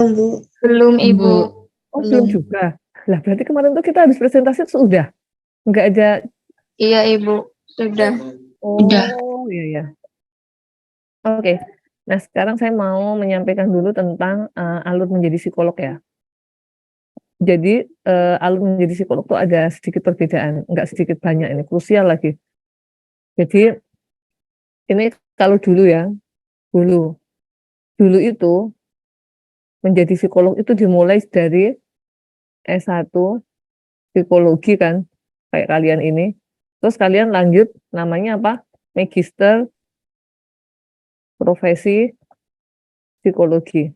Bu. Belum, Ibu. Oh, belum juga. Lah, berarti kemarin tuh kita habis presentasi sudah. Nggak ada. Iya, Ibu. Sudah. Oh, iya, ya. Oke. Nah, sekarang saya mau menyampaikan dulu tentang alur menjadi psikolog ya. Jadi, alur menjadi psikolog tuh ada sedikit perbedaan, nggak sedikit banyak ini, krusial lagi. Jadi, ini kalau dulu ya, dulu itu menjadi psikolog itu dimulai dari S1 psikologi kan, kayak kalian ini. Terus kalian lanjut namanya apa? Magister profesi psikologi.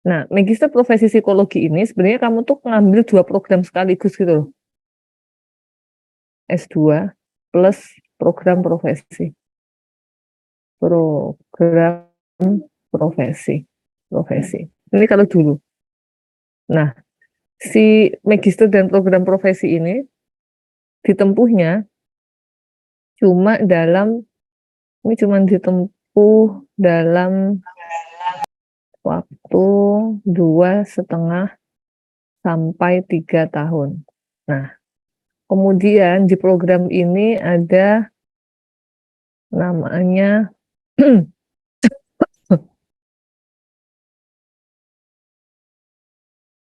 Nah, magister profesi psikologi ini sebenarnya kamu tuh ngambil 2 program sekaligus gitu loh. S2 plus program profesi. Program profesi. Ini kalau dulu. Nah, si magister dan program profesi ini ditempuhnya cuma ditempuh dalam waktu 2,5 sampai 3 tahun. Nah, kemudian di program ini ada namanya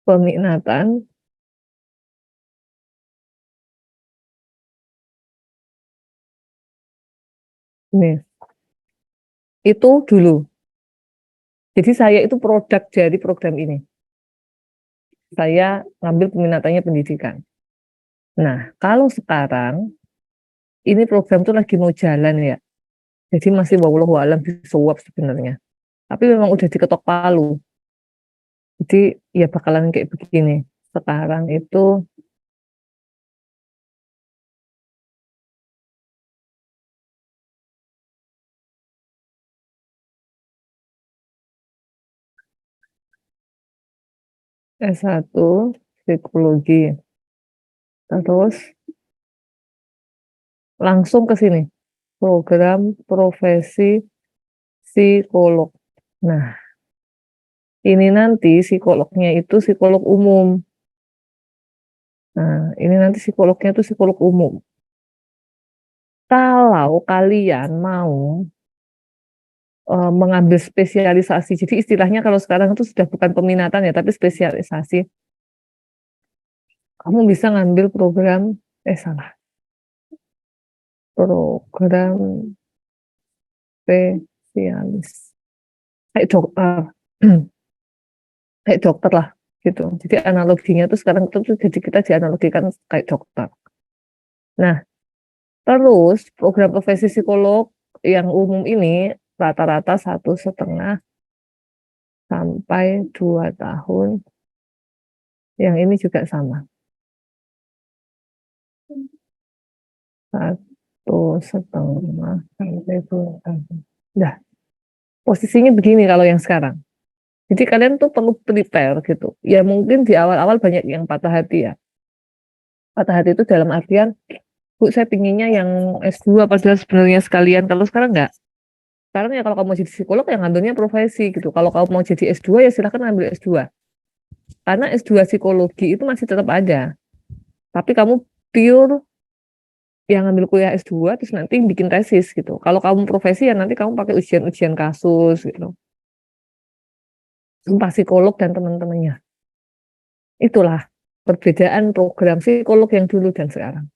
peminatan nih. Itu dulu. Jadi saya itu produk dari program ini. Saya ngambil peminatannya pendidikan. Nah, kalau sekarang ini program tuh lagi mau jalan ya. Jadi masih wallahu alam bisawab sebenarnya. Tapi memang udah diketok palu. Jadi ya bakalan kayak begini. Sekarang itu S1 psikologi. Terus langsung ke sini. Program profesi psikolog. Nah, ini nanti psikolognya itu psikolog umum. Nah, ini nanti psikolognya itu psikolog umum. Kalau kalian mau mengambil spesialisasi, jadi istilahnya kalau sekarang itu sudah bukan peminatan ya, tapi spesialisasi. Kamu bisa ngambil salah. Program spesialis. Kayak dokter. Kayak dokter lah gitu. Jadi analoginya tuh sekarang itu jadi kita dianalogikan kayak dokter. Nah, terus program profesi psikolog yang umum ini rata-rata 1,5 sampai 2 tahun. Yang ini juga sama. 1,5 sampai 2 tahun. Nah, posisinya begini kalau yang sekarang. Jadi kalian tuh perlu prepare gitu. Ya mungkin di awal-awal banyak yang patah hati ya. Patah hati itu dalam artian, Bu, saya pinginnya yang S2 padahal sebenarnya sekalian. Kalau sekarang enggak. Sekarang ya kalau kamu mau jadi psikolog ya ngambilnya profesi gitu. Kalau kamu mau jadi S2 ya silahkan ambil S2. Karena S2 psikologi itu masih tetap ada. Tapi kamu pure yang ngambil kuliah S2 terus nanti bikin tesis gitu. Kalau kamu profesi ya nanti kamu pakai ujian-ujian kasus gitu. Sumpah psikolog dan teman-temannya. Itulah perbedaan program psikolog yang dulu dan sekarang.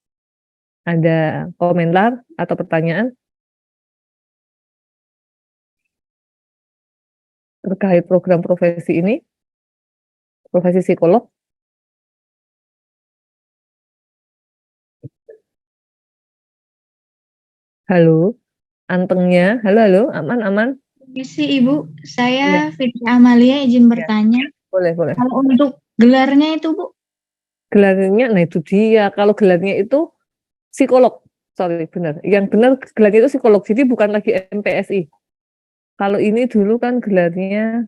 Ada komentar atau pertanyaan terkait program profesi ini? Profesi psikolog? Halo, antengnya. Halo, halo, aman, aman. Permisi Ibu, saya Ya. Fitri Amalia izin bertanya. Boleh, boleh. Kalau untuk gelarnya itu Bu? Gelarnya, nah itu dia. Kalau gelarnya itu psikolog. Sorry, benar. Yang benar gelarnya itu psikolog. Jadi bukan lagi MPSI. Kalau ini dulu kan gelarnya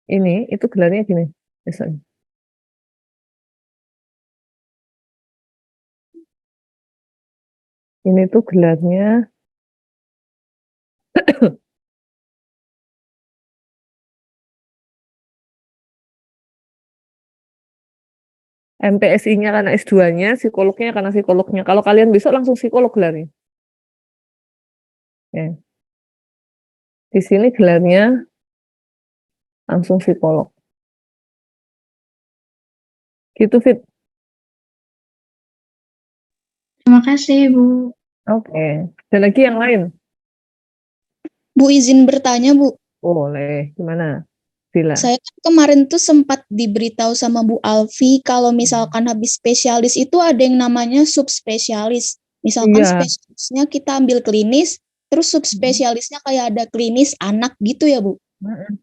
ini, itu gelarnya gini. Misalnya. Ini tuh gelarnya MPSI-nya karena S2-nya, psikolognya karena psikolognya. Kalau kalian besok langsung psikolog gelarnya. Ya. Di sini gelarnya langsung psikolog. Gitu, Fit. Terima kasih, Bu. Oke. Ada lagi yang lain? Bu, izin bertanya, Bu. Boleh. Gimana? Bila. Saya kan kemarin tuh sempat diberitahu sama Bu Alfi kalau misalkan habis spesialis itu ada yang namanya subspesialis. Misalkan Iya. spesialisnya kita ambil klinis, terus subspesialisnya kayak ada klinis anak gitu ya, Bu?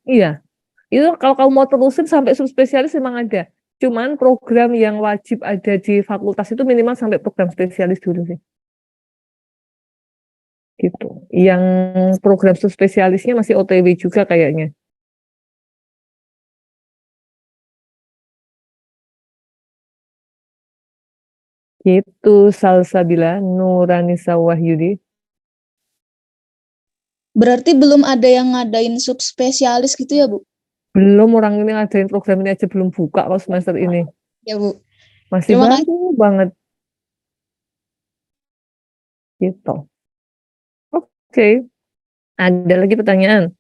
Iya. Itu kalau kamu mau terusin sampai subspesialis memang ada. Cuman program yang wajib ada di fakultas itu minimal sampai program spesialis dulu sih. Gitu. Yang program subspesialisnya masih OTW juga kayaknya. Gitu, Salsabila Nuranisa Wahyudi. Berarti belum ada yang ngadain subspesialis gitu ya, Bu? Belum, orang ini ngadain program ini aja belum buka kalau semester ini. Ya, Bu. Masih Terima baru banget. Gitu. Oke. Ada lagi pertanyaan?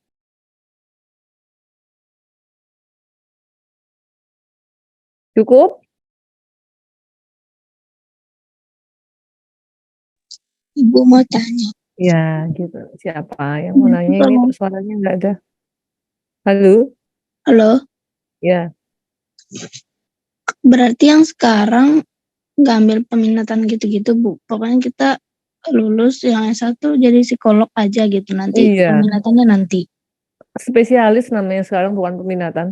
Cukup? Ibu mau tanya. Ya, gitu. Siapa yang mau nanya ini kok suaranya nggak ada? Halo? Halo, Ya. berarti yang sekarang nggak ambil peminatan gitu-gitu, Bu. Pokoknya kita lulus yang S1 jadi psikolog aja gitu, nanti Iya. peminatannya nanti. Spesialis namanya sekarang, bukan peminatan.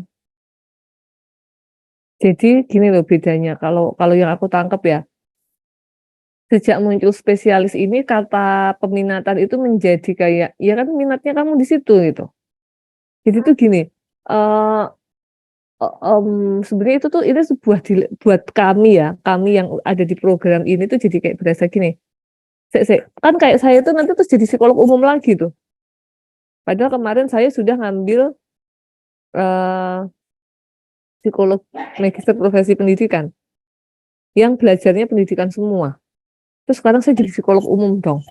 Jadi gini loh bedanya. Kalau yang aku tangkap ya, sejak muncul spesialis ini kata peminatan itu menjadi kayak, ya kan minatnya kamu di situ gitu. Jadi tuh gini, eh sebenarnya itu tuh ini sebuah buat kami ya, kami yang ada di program ini tuh jadi kayak berasa gini. Kan kayak saya tuh nanti terus jadi psikolog umum lagi tuh. Padahal kemarin saya sudah ngambil eh, psikolog magister profesi pendidikan yang belajarnya pendidikan semua. Terus sekarang saya jadi psikolog umum dong,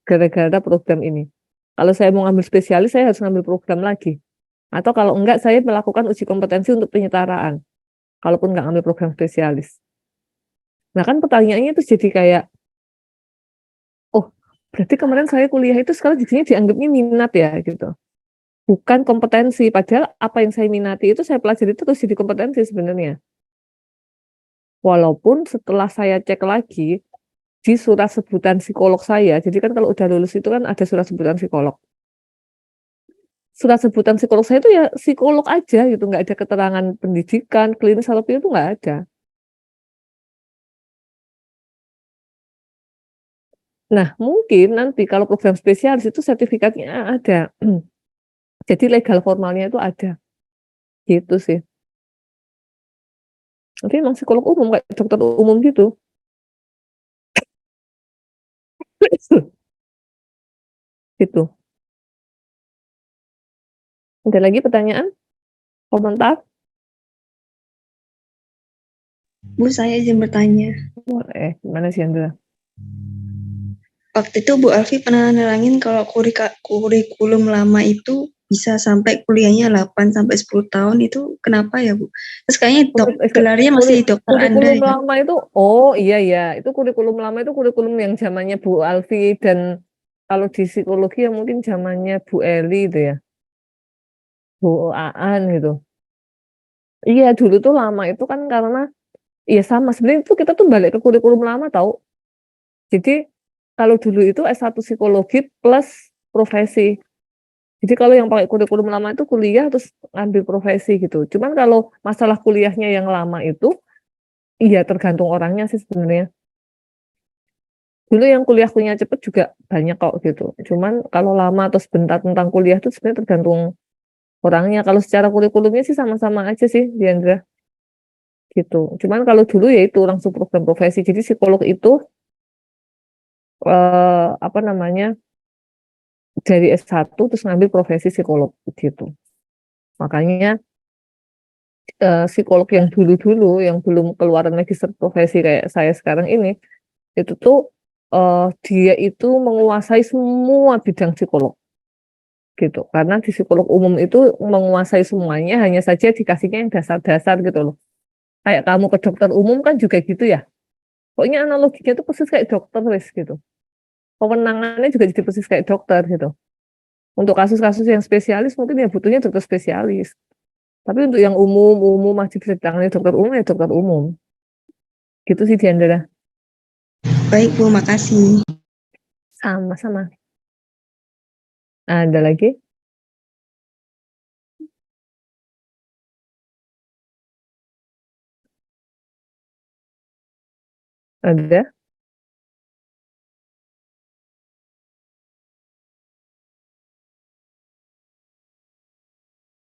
gara-gara program ini. Kalau saya mau ngambil spesialis, saya harus ngambil program lagi. Atau kalau enggak, saya melakukan uji kompetensi untuk penyetaraan. Kalaupun nggak ngambil program spesialis. Nah kan pertanyaannya itu jadi kayak, oh berarti kemarin saya kuliah itu sekarang jadinya dianggapnya minat ya gitu. Bukan kompetensi, padahal apa yang saya minati itu saya pelajari itu terus jadi kompetensi sebenarnya. Walaupun setelah saya cek lagi, di surat sebutan psikolog saya, jadi kan kalau udah lulus itu kan ada surat sebutan psikolog. Surat sebutan psikolog saya itu ya psikolog aja gitu, nggak ada keterangan pendidikan, klinis atau itu nggak ada. Nah mungkin nanti kalau program spesialis itu sertifikatnya ada, jadi legal formalnya itu ada, gitu sih. Tapi emang psikolog umum kayak dokter umum gitu. Gitu. Ada lagi pertanyaan? Komentar? Bu, saya izin bertanya. Boleh. Gimana sih Andra? Waktu itu Bu Alfi pernah nerangin kalau kurikulum lama itu bisa sampai kuliahnya 8 sampai 10 tahun, itu kenapa ya, Bu? Terus kayaknya gelarnya masih dokter Anda kurikulum ya. lama itu, oh iya ya, itu kurikulum lama itu kurikulum yang zamannya Bu Alfi dan kalau di psikologi ya mungkin zamannya Bu Eli itu ya, Bu Aan gitu. Iya dulu tuh lama itu kan karena iya sama sebenarnya itu kita tuh balik ke kurikulum lama tahu. Jadi kalau dulu itu S1 psikologi plus profesi. Jadi kalau yang pakai kurikulum lama itu kuliah terus ngambil profesi gitu. Cuman kalau masalah kuliahnya yang lama itu, iya tergantung orangnya sih sebenarnya. Dulu yang kuliahnya cepet juga banyak kok gitu. Cuman kalau lama atau sebentar tentang kuliah itu sebenarnya tergantung orangnya. Kalau secara kurikulumnya sih sama-sama aja sih, Diandra. Gitu. Cuman kalau dulu ya itu langsung program profesi. Jadi psikolog itu apa namanya dari S1 terus ngambil profesi psikolog gitu. Makanya psikolog yang dulu-dulu yang belum keluaran lagi profesi kayak saya sekarang ini, itu tuh dia itu menguasai semua bidang psikolog gitu. Karena di psikolog umum itu menguasai semuanya, hanya saja dikasihnya yang dasar-dasar gitu loh. Kayak kamu ke dokter umum kan juga gitu ya. Pokoknya analoginya tuh persis kayak dokter wes gitu. Kewenangannya juga jadi persis kayak dokter gitu. Untuk kasus-kasus yang spesialis mungkin ya butuhnya dokter spesialis. Tapi untuk yang umum masih bisa ditangani dokter umum ya dokter umum. Gitu sih Diandra. Baik Bu, makasih. Sama-sama. Ada lagi? Ada?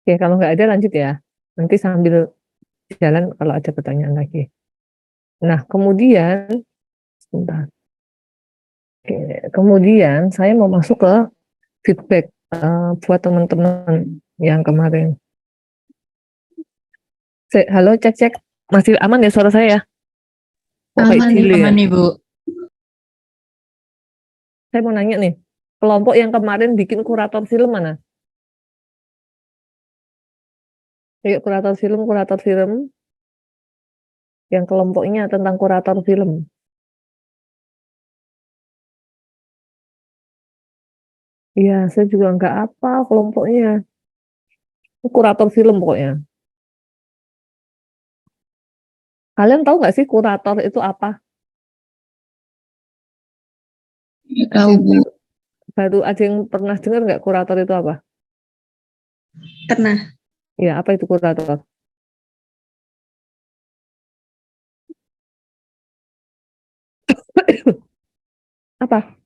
Oke, kalau nggak ada lanjut ya. Nanti sambil jalan kalau ada pertanyaan lagi. Nah, kemudian, sebentar. Oke, kemudian saya mau masuk ke feedback buat teman-teman yang kemarin. Halo, cek. Masih aman ya suara saya? Kok kayak Aman, delay ya? aman Ibu. Saya mau nanya nih, kelompok yang kemarin bikin kurator film mana? Ayo kurator film, yang kelompoknya tentang kurator film. Iya, saya juga nggak apa kelompoknya. Kurator film pokoknya. Kalian tahu nggak sih kurator itu apa? Tahu Bu. Baru ada yang pernah dengar nggak kurator itu apa? Pernah. Ya, apa itu kurator? Apa?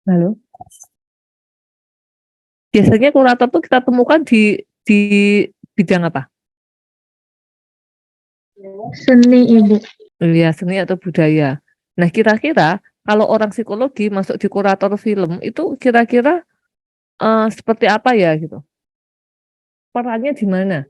Halo? Biasanya kurator tuh kita temukan di bidang apa? Seni Ibu. Ya, seni atau budaya. Nah, kira-kira kalau orang psikologi masuk di kurator film itu kira-kira seperti apa ya gitu? Perannya di mana?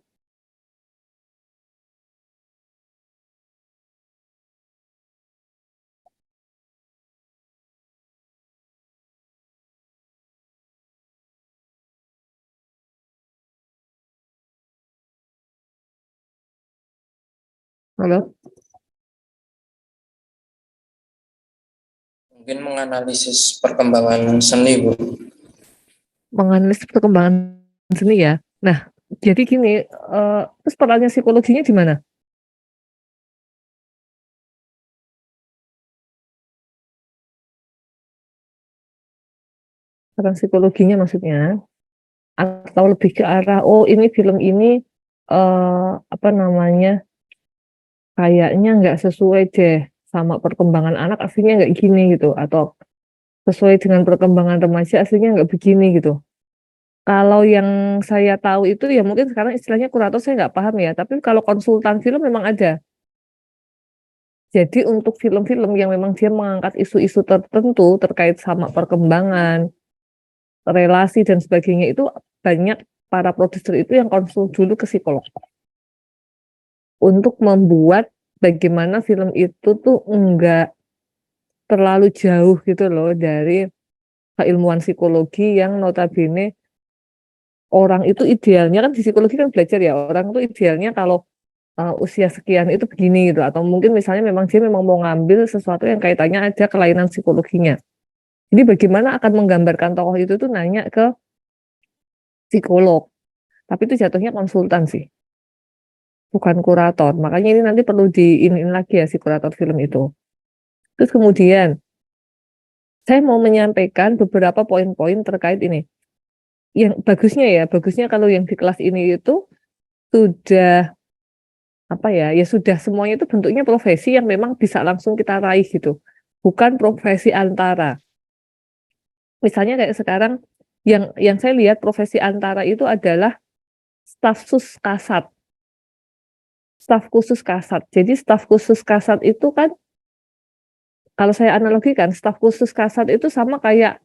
Halo? Mungkin menganalisis perkembangan seni, Bu. Menganalisis perkembangan seni ya. Nah, jadi gini, terus perannya psikologinya di mana? Peran psikologinya maksudnya, atau lebih ke arah, oh ini film ini apa namanya, kayaknya nggak sesuai deh sama perkembangan anak, aslinya nggak gini gitu, atau sesuai dengan perkembangan remaja, aslinya nggak begini gitu. Kalau yang saya tahu itu ya mungkin sekarang istilahnya kurator saya nggak paham ya, tapi kalau konsultan film memang ada. Jadi untuk film-film yang memang dia mengangkat isu-isu tertentu terkait sama perkembangan, relasi dan sebagainya itu banyak para produser itu yang konsul dulu ke psikolog untuk membuat bagaimana film itu tuh enggak terlalu jauh gitu loh dari keilmuan psikologi yang notabene orang itu idealnya kan di psikologi kan belajar ya orang itu idealnya kalau usia sekian itu begini gitu atau mungkin misalnya memang dia memang mau ngambil sesuatu yang kaitannya ada kelainan psikologinya. Jadi bagaimana akan menggambarkan tokoh itu tuh nanya ke psikolog. Tapi itu jatuhnya konsultan sih, bukan kurator. Makanya ini nanti perlu diinin lagi ya si kurator film itu. Terus kemudian saya mau menyampaikan beberapa poin-poin terkait ini. Yang bagusnya kalau yang di kelas ini itu sudah apa ya, ya sudah semuanya itu bentuknya profesi yang memang bisa langsung kita raih gitu. Bukan profesi antara. Misalnya kayak sekarang yang saya lihat profesi antara itu adalah staf sus kasat. staf khusus Kasat. Jadi staf khusus Kasat itu kan, kalau saya analogikan, staf khusus Kasat itu sama kayak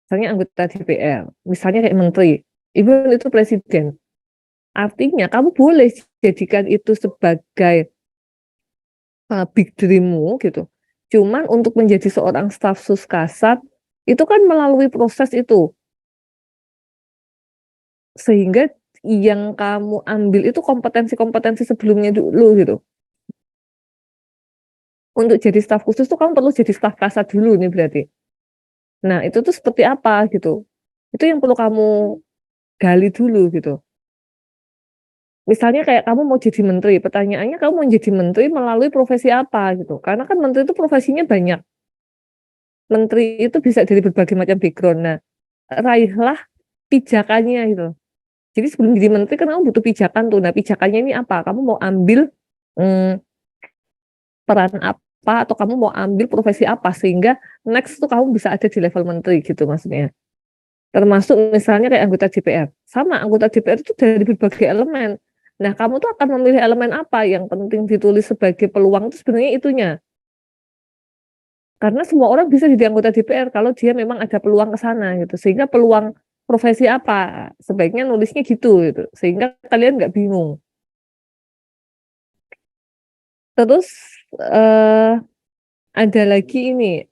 misalnya anggota DPR, misalnya kayak menteri, even itu presiden. Artinya kamu boleh jadikan itu sebagai big dream-mu gitu. Cuman untuk menjadi seorang staf sus Kasat itu kan melalui proses itu. Sehingga yang kamu ambil itu kompetensi-kompetensi sebelumnya dulu gitu. Untuk jadi staf khusus tuh kamu perlu jadi staf Kasat dulu nih berarti. Nah, itu tuh seperti apa gitu. Itu yang perlu kamu gali dulu gitu. Misalnya kayak kamu mau jadi menteri, pertanyaannya kamu mau jadi menteri melalui profesi apa gitu. Karena kan menteri itu profesinya banyak. Menteri itu bisa dari berbagai macam background. Nah, raihlah pijakannya gitu. Jadi sebelum jadi menteri kan kamu butuh pijakan tuh. Nah, pijakannya ini apa? Kamu mau ambil peran apa atau kamu mau ambil profesi apa sehingga next tuh kamu bisa ada di level menteri gitu maksudnya. Termasuk misalnya kayak anggota DPR. Sama, anggota DPR itu dari berbagai elemen. Nah, kamu tuh akan memilih elemen apa yang penting ditulis sebagai peluang itu sebenarnya itunya. Karena semua orang bisa jadi anggota DPR kalau dia memang ada peluang ke sana gitu. Sehingga peluang profesi apa sebaiknya nulisnya gitu. Sehingga kalian nggak bingung. Terus ada lagi ini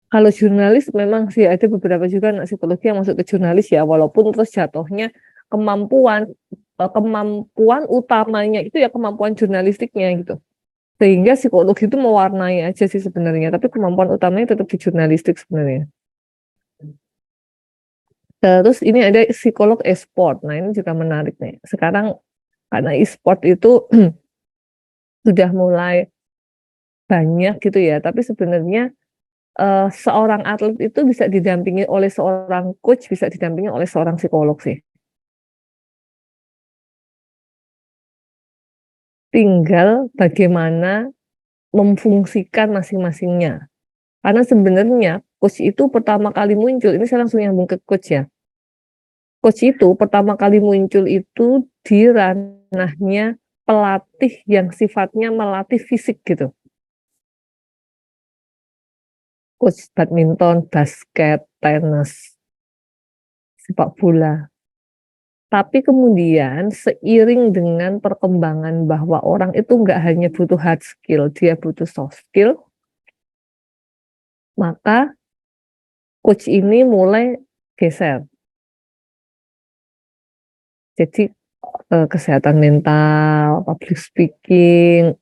kalau jurnalis memang sih ada beberapa juga anak psikologi yang masuk ke jurnalis ya, walaupun terus jatuhnya kemampuan utamanya itu ya kemampuan jurnalistiknya gitu. Sehingga psikologi itu mewarnai aja sih sebenarnya, tapi kemampuan utamanya tetap di jurnalistik sebenarnya. Terus ini ada psikolog e-sport. Nah, ini juga menarik nih. Sekarang karena e-sport itu sudah mulai banyak gitu ya, tapi sebenarnya seorang atlet itu bisa didampingi oleh seorang coach, bisa didampingi oleh seorang psikolog sih. Tinggal bagaimana memfungsikan masing-masingnya. Karena sebenarnya coach itu pertama kali muncul, ini saya langsung nyambung ke coach ya. Coach itu pertama kali muncul itu di ranahnya pelatih yang sifatnya melatih fisik gitu. Coach badminton, basket, tenis, sepak bola. Tapi kemudian seiring dengan perkembangan bahwa orang itu nggak hanya butuh hard skill, dia butuh soft skill, maka coach ini mulai geser. Jadi kesehatan mental, public speaking,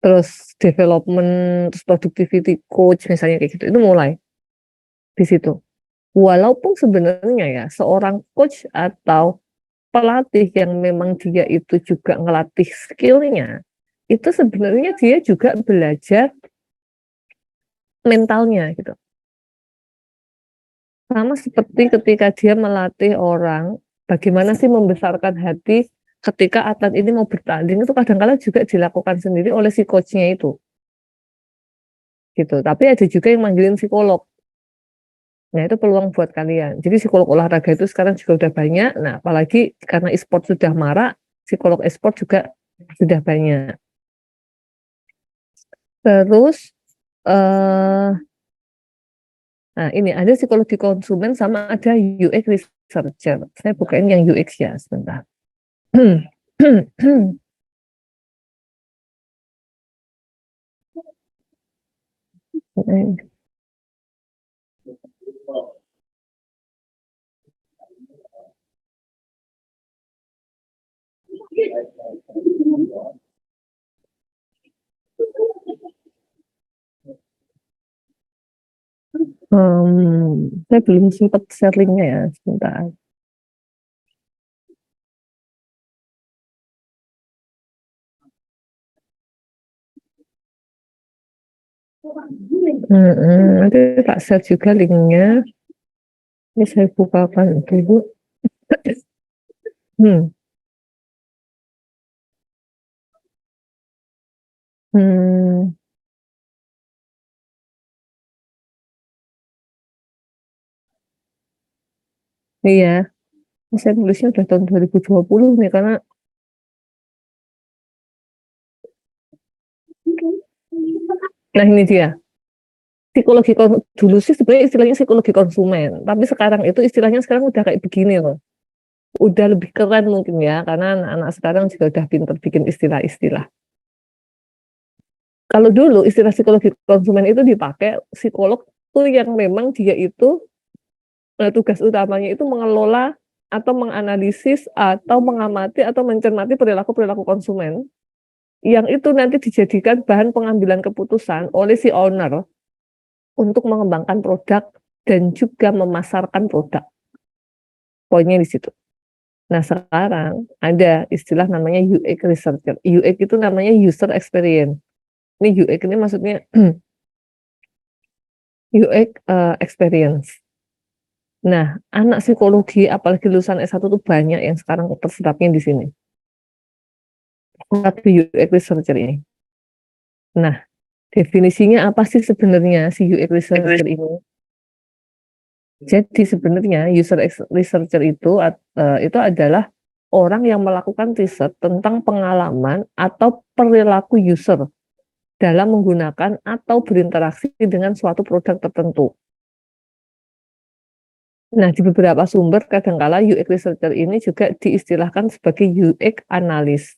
terus development, terus productivity coach misalnya kayak gitu, itu mulai di situ. Walaupun sebenarnya ya seorang coach atau pelatih yang memang dia itu juga ngelatih skillnya, itu sebenarnya dia juga belajar mentalnya gitu. Sama seperti ketika dia melatih orang, bagaimana sih membesarkan hati ketika atlet ini mau bertanding, itu kadang-kadang juga dilakukan sendiri oleh si coachnya itu. Gitu. Tapi ada juga yang manggilin psikolog. Nah, itu peluang buat kalian. Jadi psikolog olahraga itu sekarang juga udah banyak. Nah, apalagi karena e-sport sudah marak, psikolog e-sport juga sudah banyak. Terus, nah ini ada psikologi konsumen sama ada UX researcher. Saya bukain yang UX ya, sebentar. Saya belum sempat share linknya ya, sebentar. Nanti tak share juga linknya. Ini saya bukakan dulu. Hmm. Hmm. Iya, Saya nulisnya udah tahun 2020 nih, karena nah ini dia. Dulu sih sebenarnya istilahnya psikologi konsumen, tapi sekarang itu istilahnya sekarang udah kayak begini loh. Udah lebih keren mungkin ya, karena anak-anak sekarang juga udah pinter bikin istilah-istilah. Kalau dulu istilah psikologi konsumen itu dipakai psikolog tuh yang memang dia itu tugas utamanya itu mengelola atau menganalisis atau mengamati atau mencermati perilaku-perilaku konsumen yang itu nanti dijadikan bahan pengambilan keputusan oleh si owner untuk mengembangkan produk dan juga memasarkan produk. Poinnya di situ. Nah, sekarang ada istilah namanya UX researcher. UX itu namanya user experience. Ini UX ini maksudnya UX experience. Nah, anak psikologi apalagi lulusan S1 itu banyak yang sekarang terserapnya di sini. Satu UX researcher ini. Nah, definisinya apa sih sebenarnya si UX researcher ini? Jadi sebenarnya user researcher itu adalah orang yang melakukan riset tentang pengalaman atau perilaku user dalam menggunakan atau berinteraksi dengan suatu produk tertentu. Nah, di beberapa sumber kadangkala UX researcher ini juga diistilahkan sebagai UX analis.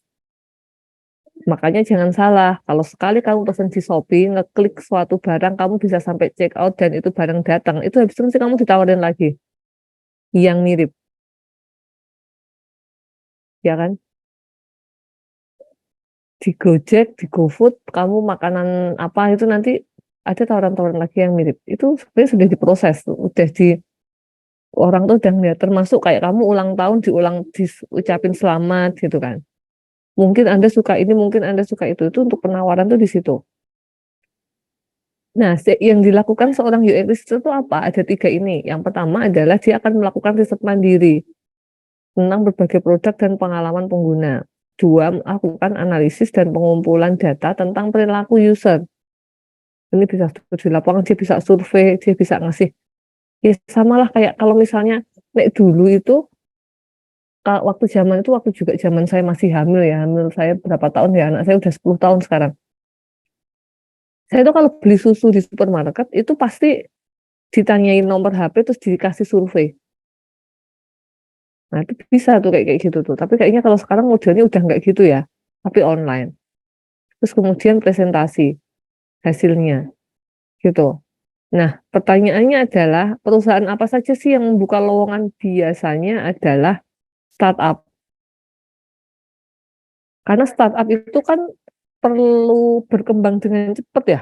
Makanya jangan salah, kalau sekali kamu pesan di Shopee, ngeklik suatu barang, kamu bisa sampai check out dan itu barang datang, itu habis itu nanti kamu ditawarin lagi yang mirip, ya kan? Di Gojek, di GoFood, kamu makanan apa itu nanti ada tawaran-tawaran lagi yang mirip. Itu sebenarnya sudah diproses tuh, orang tuh udah ngeliat, termasuk kayak kamu ulang tahun diucapin selamat gitu kan. Mungkin Anda suka ini, mungkin Anda suka itu untuk penawaran tuh di situ. Nah, yang dilakukan seorang UX researcher itu apa? Ada 3 ini. Yang pertama adalah dia akan melakukan riset mandiri tentang berbagai produk dan pengalaman pengguna. 2, melakukan analisis dan pengumpulan data tentang perilaku user. Ini bisa di lapangan, dia bisa survei, dia bisa ngasih. Ya samalah kayak kalau misalnya dulu itu waktu juga zaman saya masih hamil ya, hamil saya berapa tahun ya, anak saya udah 10 tahun sekarang. Saya itu kalau beli susu di supermarket itu pasti ditanyain nomor HP terus dikasih survei. Nah, itu bisa tuh kayak gitu tuh. Tapi kayaknya kalau sekarang modelnya udah nggak gitu ya, tapi online. Terus kemudian presentasi hasilnya gitu. Nah, pertanyaannya adalah perusahaan apa saja sih yang membuka lowongan? Biasanya adalah startup. Karena startup itu kan perlu berkembang dengan cepat ya.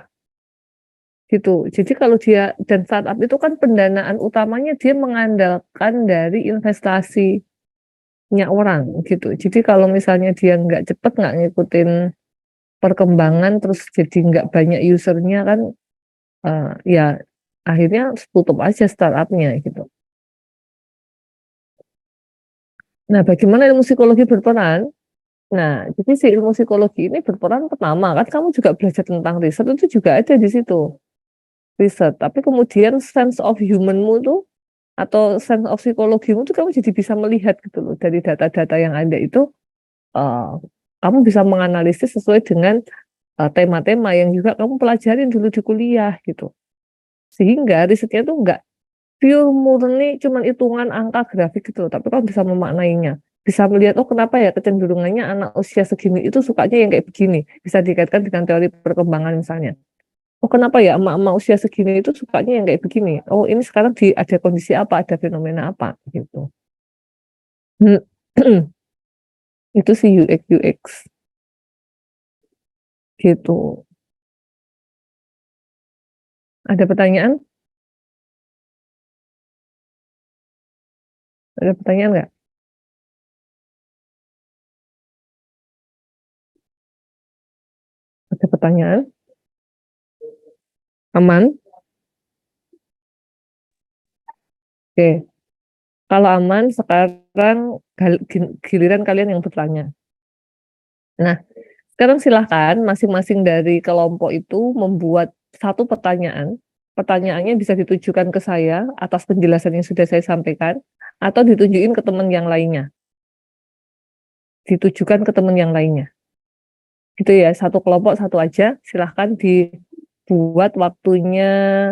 Gitu. Jadi kalau dia dan startup itu kan pendanaan utamanya dia mengandalkan dari investasinya orang gitu. Jadi kalau misalnya dia nggak cepat, nggak ngikutin perkembangan, terus jadi nggak banyak usernya kan, ya akhirnya tutup aja startupnya gitu. Nah, bagaimana ilmu psikologi berperan? Nah, jadi si ilmu psikologi ini berperan pertama kan kamu juga belajar tentang riset itu juga ada di situ. Riset, tapi kemudian sense of humanmu tuh atau sense of psikologimu tuh kamu jadi bisa melihat gitu loh dari data-data yang ada itu, kamu bisa menganalisis sesuai dengan tema-tema yang juga kamu pelajarin dulu di kuliah gitu. Sehingga risetnya tuh enggak pure murni cuman hitungan angka grafik gitu loh, tapi kamu bisa memaknainya. Bisa melihat, oh kenapa ya kecenderungannya anak usia segini itu sukanya yang kayak begini. Bisa dikaitkan dengan teori perkembangan misalnya. Oh kenapa ya emak-emak usia segini itu sukanya yang kayak begini. Oh ini sekarang ada kondisi apa, ada fenomena apa gitu. Itu sih UX gitu. Ada pertanyaan? Ada pertanyaan nggak? Ada pertanyaan? Aman? Oke. Kalau aman, sekarang giliran kalian yang bertanya. Nah, sekarang silahkan masing-masing dari kelompok itu membuat satu pertanyaan. Pertanyaannya bisa ditujukan ke saya atas penjelasan yang sudah saya sampaikan, atau ditunjukin ke teman yang lainnya. Ditujukan ke teman yang lainnya. Gitu ya, satu kelompok satu aja, silahkan dibuat waktunya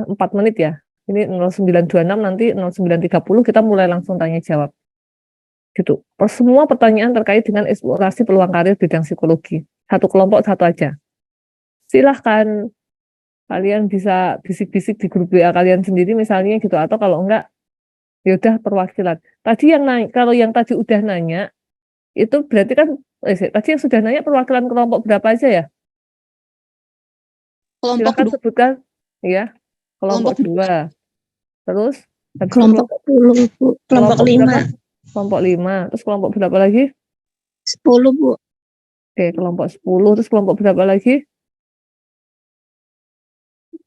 4 menit ya. Ini 09.26, nanti 09.30 kita mulai langsung tanya jawab. Gitu. Semua pertanyaan terkait dengan eksplorasi peluang karir bidang psikologi. Satu kelompok satu aja. Silahkan kalian bisa bisik-bisik di grup WA kalian sendiri misalnya gitu, atau kalau enggak ya udah perwakilan. Tadi yang nanya, kalau yang tadi udah nanya itu berarti kan tadi yang sudah nanya perwakilan kelompok berapa aja ya? Kelompok Silakan sebutkan ya. Kelompok Kelompok 2. Terus habis itu Kelompok 10, Bu. Kelompok kelompok 5, berapa? Kelompok 5. Terus kelompok berapa lagi? 10, Bu. Oke, kelompok 10. Terus kelompok berapa lagi?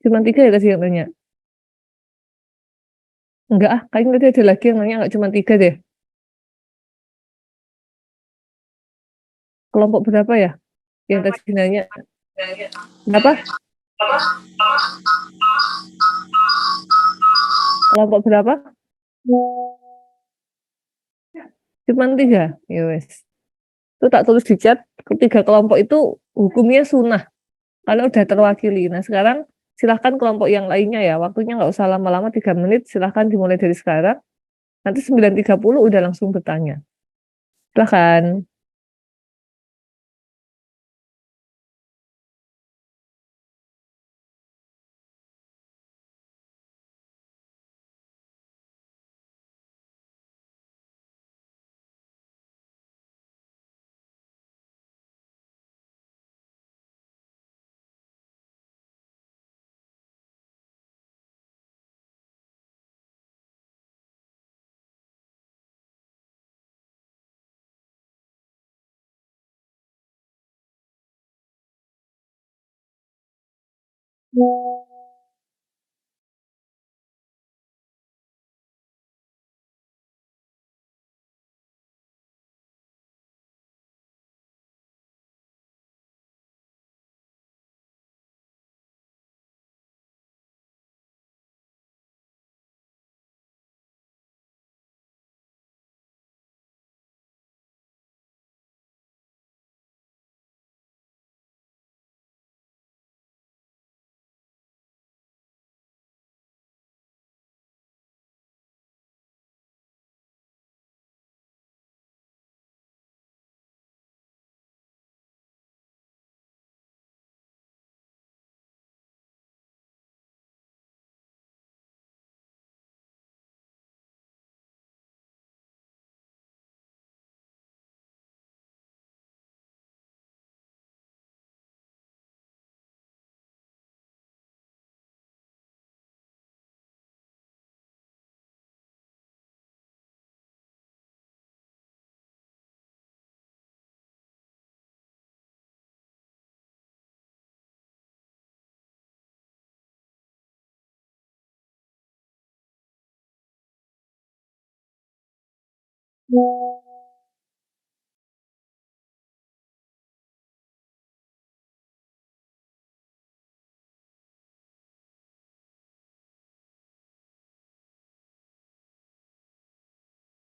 Cuma 3 ya tadi yang nanya. Enggak ah, kayaknya tadi ada lagi yang nanya enggak cuma 3 deh. Kelompok berapa ya? Yang tadi nanya. Berapa? Kelompok berapa? Cuma 3. Ya wes. Itu tak tulis di chat, ketiga kelompok itu hukumnya sunnah karena udah terwakili. Nah sekarang silahkan kelompok yang lainnya ya, waktunya nggak usah lama-lama 3 menit, silahkan dimulai dari sekarang. Nanti 9.30 udah langsung bertanya. Silahkan.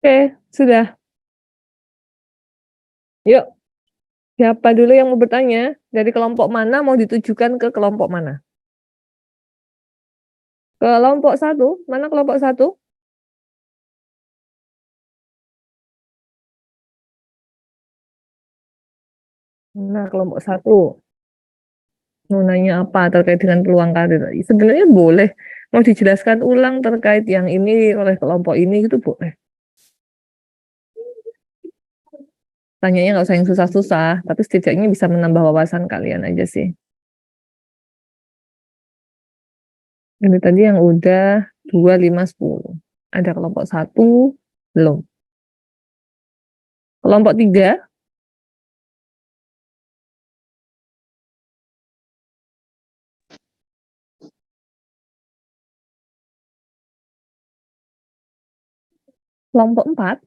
Oke, sudah. Yuk, siapa dulu yang mau bertanya? Dari kelompok mana mau ditujukan ke kelompok mana? Kelompok 1, mana kelompok 1? Nah, kelompok 1. Mau nanya apa terkait dengan peluang karir? Sebenarnya boleh. Mau dijelaskan ulang terkait yang ini oleh kelompok ini gitu boleh. Tanyanya nggak usah yang susah-susah, tapi setidaknya bisa menambah wawasan kalian aja sih. Ini tadi yang udah 2, 5, 10. Ada kelompok 1, belum. Kelompok 3, kelompok 4,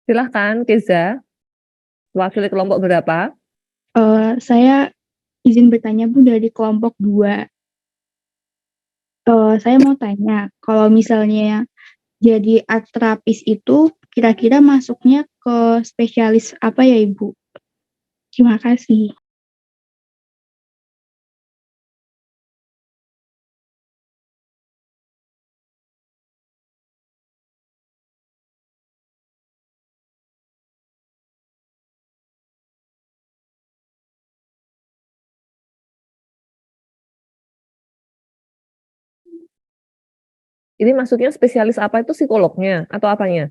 Silahkan, Keza. Wakili kelompok berapa? Saya izin bertanya Bu dari kelompok 2. Saya mau tanya, kalau misalnya jadi art terapis itu kira-kira masuknya ke spesialis apa ya Ibu? Terima kasih. Ini masuknya spesialis apa itu psikolognya atau apanya?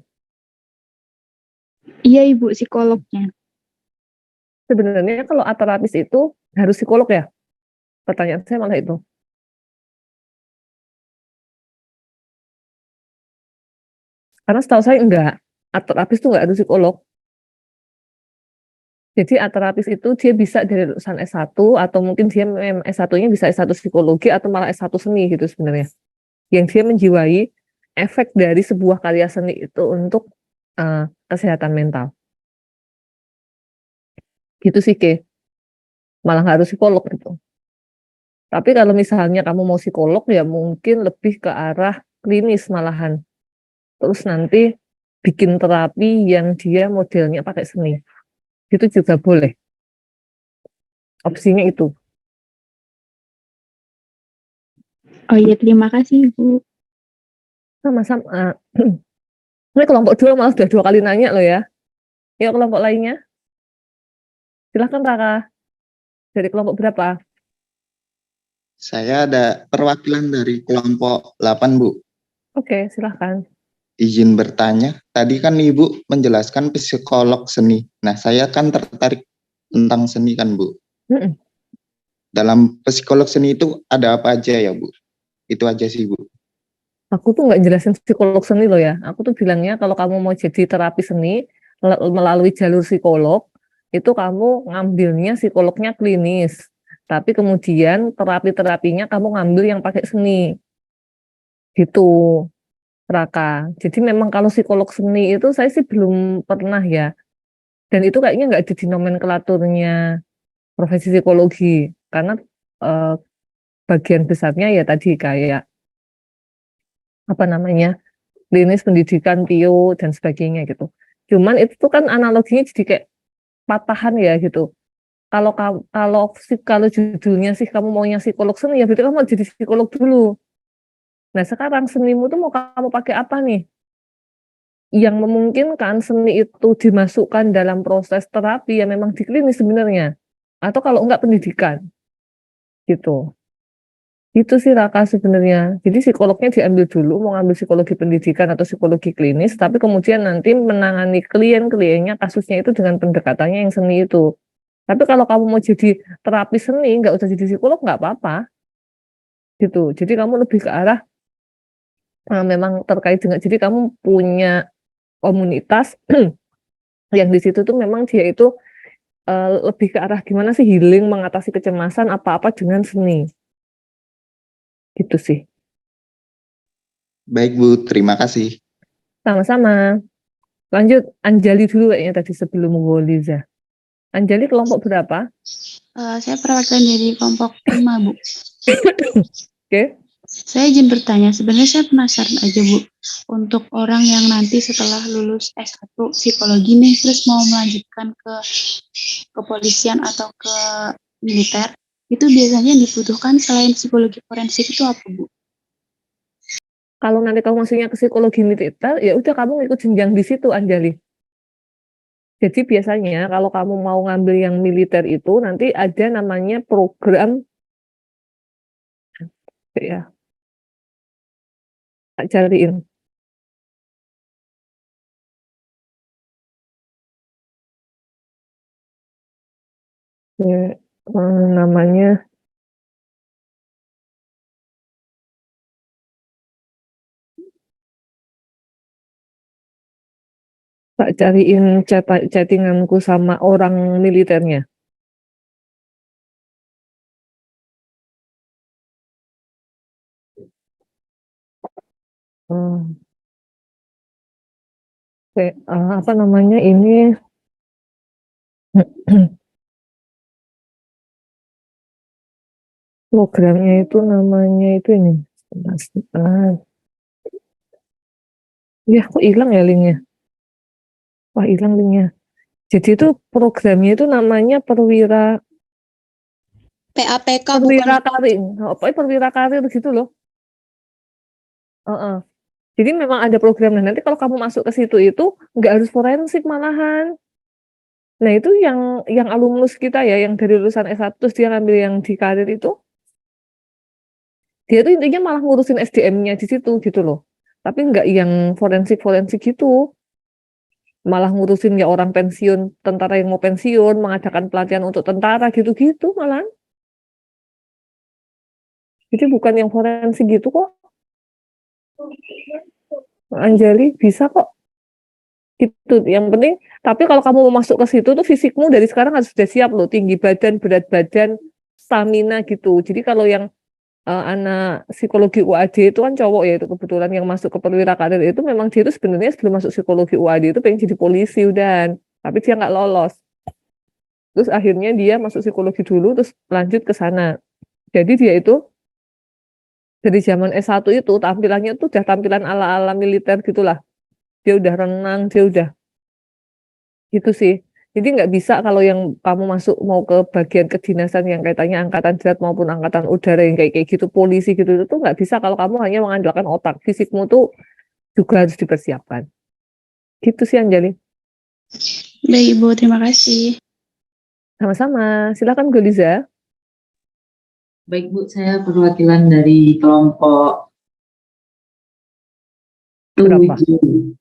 Iya Ibu, psikolognya. Sebenarnya kalau art terapis itu harus psikolog ya? Pertanyaan saya malah itu. Karena setahu saya enggak. Art terapis itu enggak harus psikolog. Jadi art terapis itu dia bisa dari lulusan S1 atau mungkin dia S1-nya bisa S1 psikologi atau malah S1 seni gitu sebenarnya. Yang dia menjiwai efek dari sebuah karya seni itu untuk kesehatan mental. Gitu sih, Ke. Malah nggak harus psikolog gitu. Tapi kalau misalnya kamu mau psikolog ya mungkin lebih ke arah klinis malahan. Terus nanti bikin terapi yang dia modelnya pakai seni. Itu juga boleh. Opsinya itu. Oh iya, terima kasih Ibu. Sama-sama. Ini kelompok 2 malah sudah 2 kali nanya loh ya. Yuk kelompok lainnya. Silahkan Raka. Dari kelompok berapa? Saya ada perwakilan dari kelompok 8, Bu. Oke, silahkan. Izin bertanya, tadi kan Ibu menjelaskan psikolog seni. Nah, saya kan tertarik tentang seni kan, Bu. Mm-mm. Dalam psikolog seni itu ada apa aja ya, Bu? Itu aja sih, Bu. Aku tuh nggak jelasin psikolog seni loh ya. Aku tuh bilangnya kalau kamu mau jadi terapi seni melalui jalur psikolog, itu kamu ngambilnya psikolognya klinis. Tapi kemudian terapi-terapinya kamu ngambil yang pakai seni. Gitu, Raka. Jadi memang kalau psikolog seni itu saya sih belum pernah ya. Dan itu kayaknya nggak ada di nomenklaturnya profesi psikologi. Karena eh, bagian besarnya ya tadi kayak apa namanya klinis pendidikan PIO dan sebagainya gitu. Cuman itu tuh kan analoginya jadi kayak patahan ya gitu. Kalau judulnya sih kamu maunya psikolog seni ya berarti kamu mau jadi psikolog dulu. Nah sekarang senimu tuh mau kamu pakai apa nih? Yang memungkinkan seni itu dimasukkan dalam proses terapi yang memang di klinis sebenarnya. Atau kalau enggak pendidikan gitu. Itu sih Raka sebenarnya. Jadi psikolognya diambil dulu, mau ngambil psikologi pendidikan atau psikologi klinis, tapi kemudian nanti menangani klien-kliennya kasusnya itu dengan pendekatannya yang seni itu. Tapi kalau kamu mau jadi terapi seni, nggak usah jadi psikolog, nggak apa-apa. Gitu. Jadi kamu lebih ke arah memang terkait dengan, jadi kamu punya komunitas yang di situ tuh memang dia itu lebih ke arah gimana sih healing, mengatasi kecemasan, apa-apa dengan seni. Gitu sih. Baik, Bu. Terima kasih. Sama-sama. Lanjut, Anjali dulu kayaknya tadi sebelum Goliza. Anjali kelompok berapa? Saya perwakilan dari kelompok 5, Bu. Oke. Saya izin bertanya, sebenarnya saya penasaran aja Bu, untuk orang yang nanti setelah lulus S1 psikologi nih, terus mau melanjutkan ke kepolisian atau ke militer, itu biasanya dibutuhkan selain psikologi forensik itu apa Bu? Kalau nanti kamu masuknya ke psikologi militer, ya udah kamu ikut jenjang di situ, Anjali. Jadi biasanya kalau kamu mau ngambil yang militer itu nanti ada namanya program ya, tak cariin. Namanya tak cariin chattinganku sama orang militernya. Hmm. Oke, apa namanya ini programnya itu namanya itu ini. Ya, kok hilang ya linknya? Wah, hilang linknya. Jadi itu programnya itu namanya PAPK perwira bukan? karir. Pokoknya perwira karir gitu loh. Heeh. Jadi memang ada programnya. Nanti kalau kamu masuk ke situ itu nggak harus forensik malahan. Nah itu yang alumnus kita ya, yang dari lulusan S1 terus dia ngambil yang di karir itu, dia tuh intinya malah ngurusin SDM-nya di situ gitu loh. Tapi nggak yang forensik gitu. Malah ngurusin ya orang pensiun, tentara yang mau pensiun, mengadakan pelatihan untuk tentara gitu-gitu malah. Jadi bukan yang forensik gitu kok. Anjali bisa kok. Gitu. Yang penting, tapi kalau kamu mau masuk ke situ tuh fisikmu dari sekarang harus sudah siap loh, tinggi badan, berat badan, stamina gitu. Jadi kalau yang anak psikologi UAD itu kan cowok ya, itu kebetulan yang masuk ke perwira karir itu memang dia itu sebenarnya sebelum masuk psikologi UAD itu pengen jadi polisi udah, tapi dia nggak lolos. Terus akhirnya dia masuk psikologi dulu terus lanjut ke sana. Jadi dia itu dari zaman S1 itu tampilannya tuh udah tampilan ala-ala militer gitulah. Dia udah renang, dia udah gitu sih. Jadi nggak bisa kalau yang kamu masuk mau ke bagian kedinasan yang kaitannya angkatan darat maupun angkatan udara yang kayak gitu polisi gitu itu tuh nggak bisa kalau kamu hanya mengandalkan otak. Fisikmu tuh juga harus dipersiapkan. Gitu sih Anjali. Baik Ibu, terima kasih. Sama-sama. Silakan Goliza. Baik Bu, saya perwakilan dari kelompok Berapa? 7.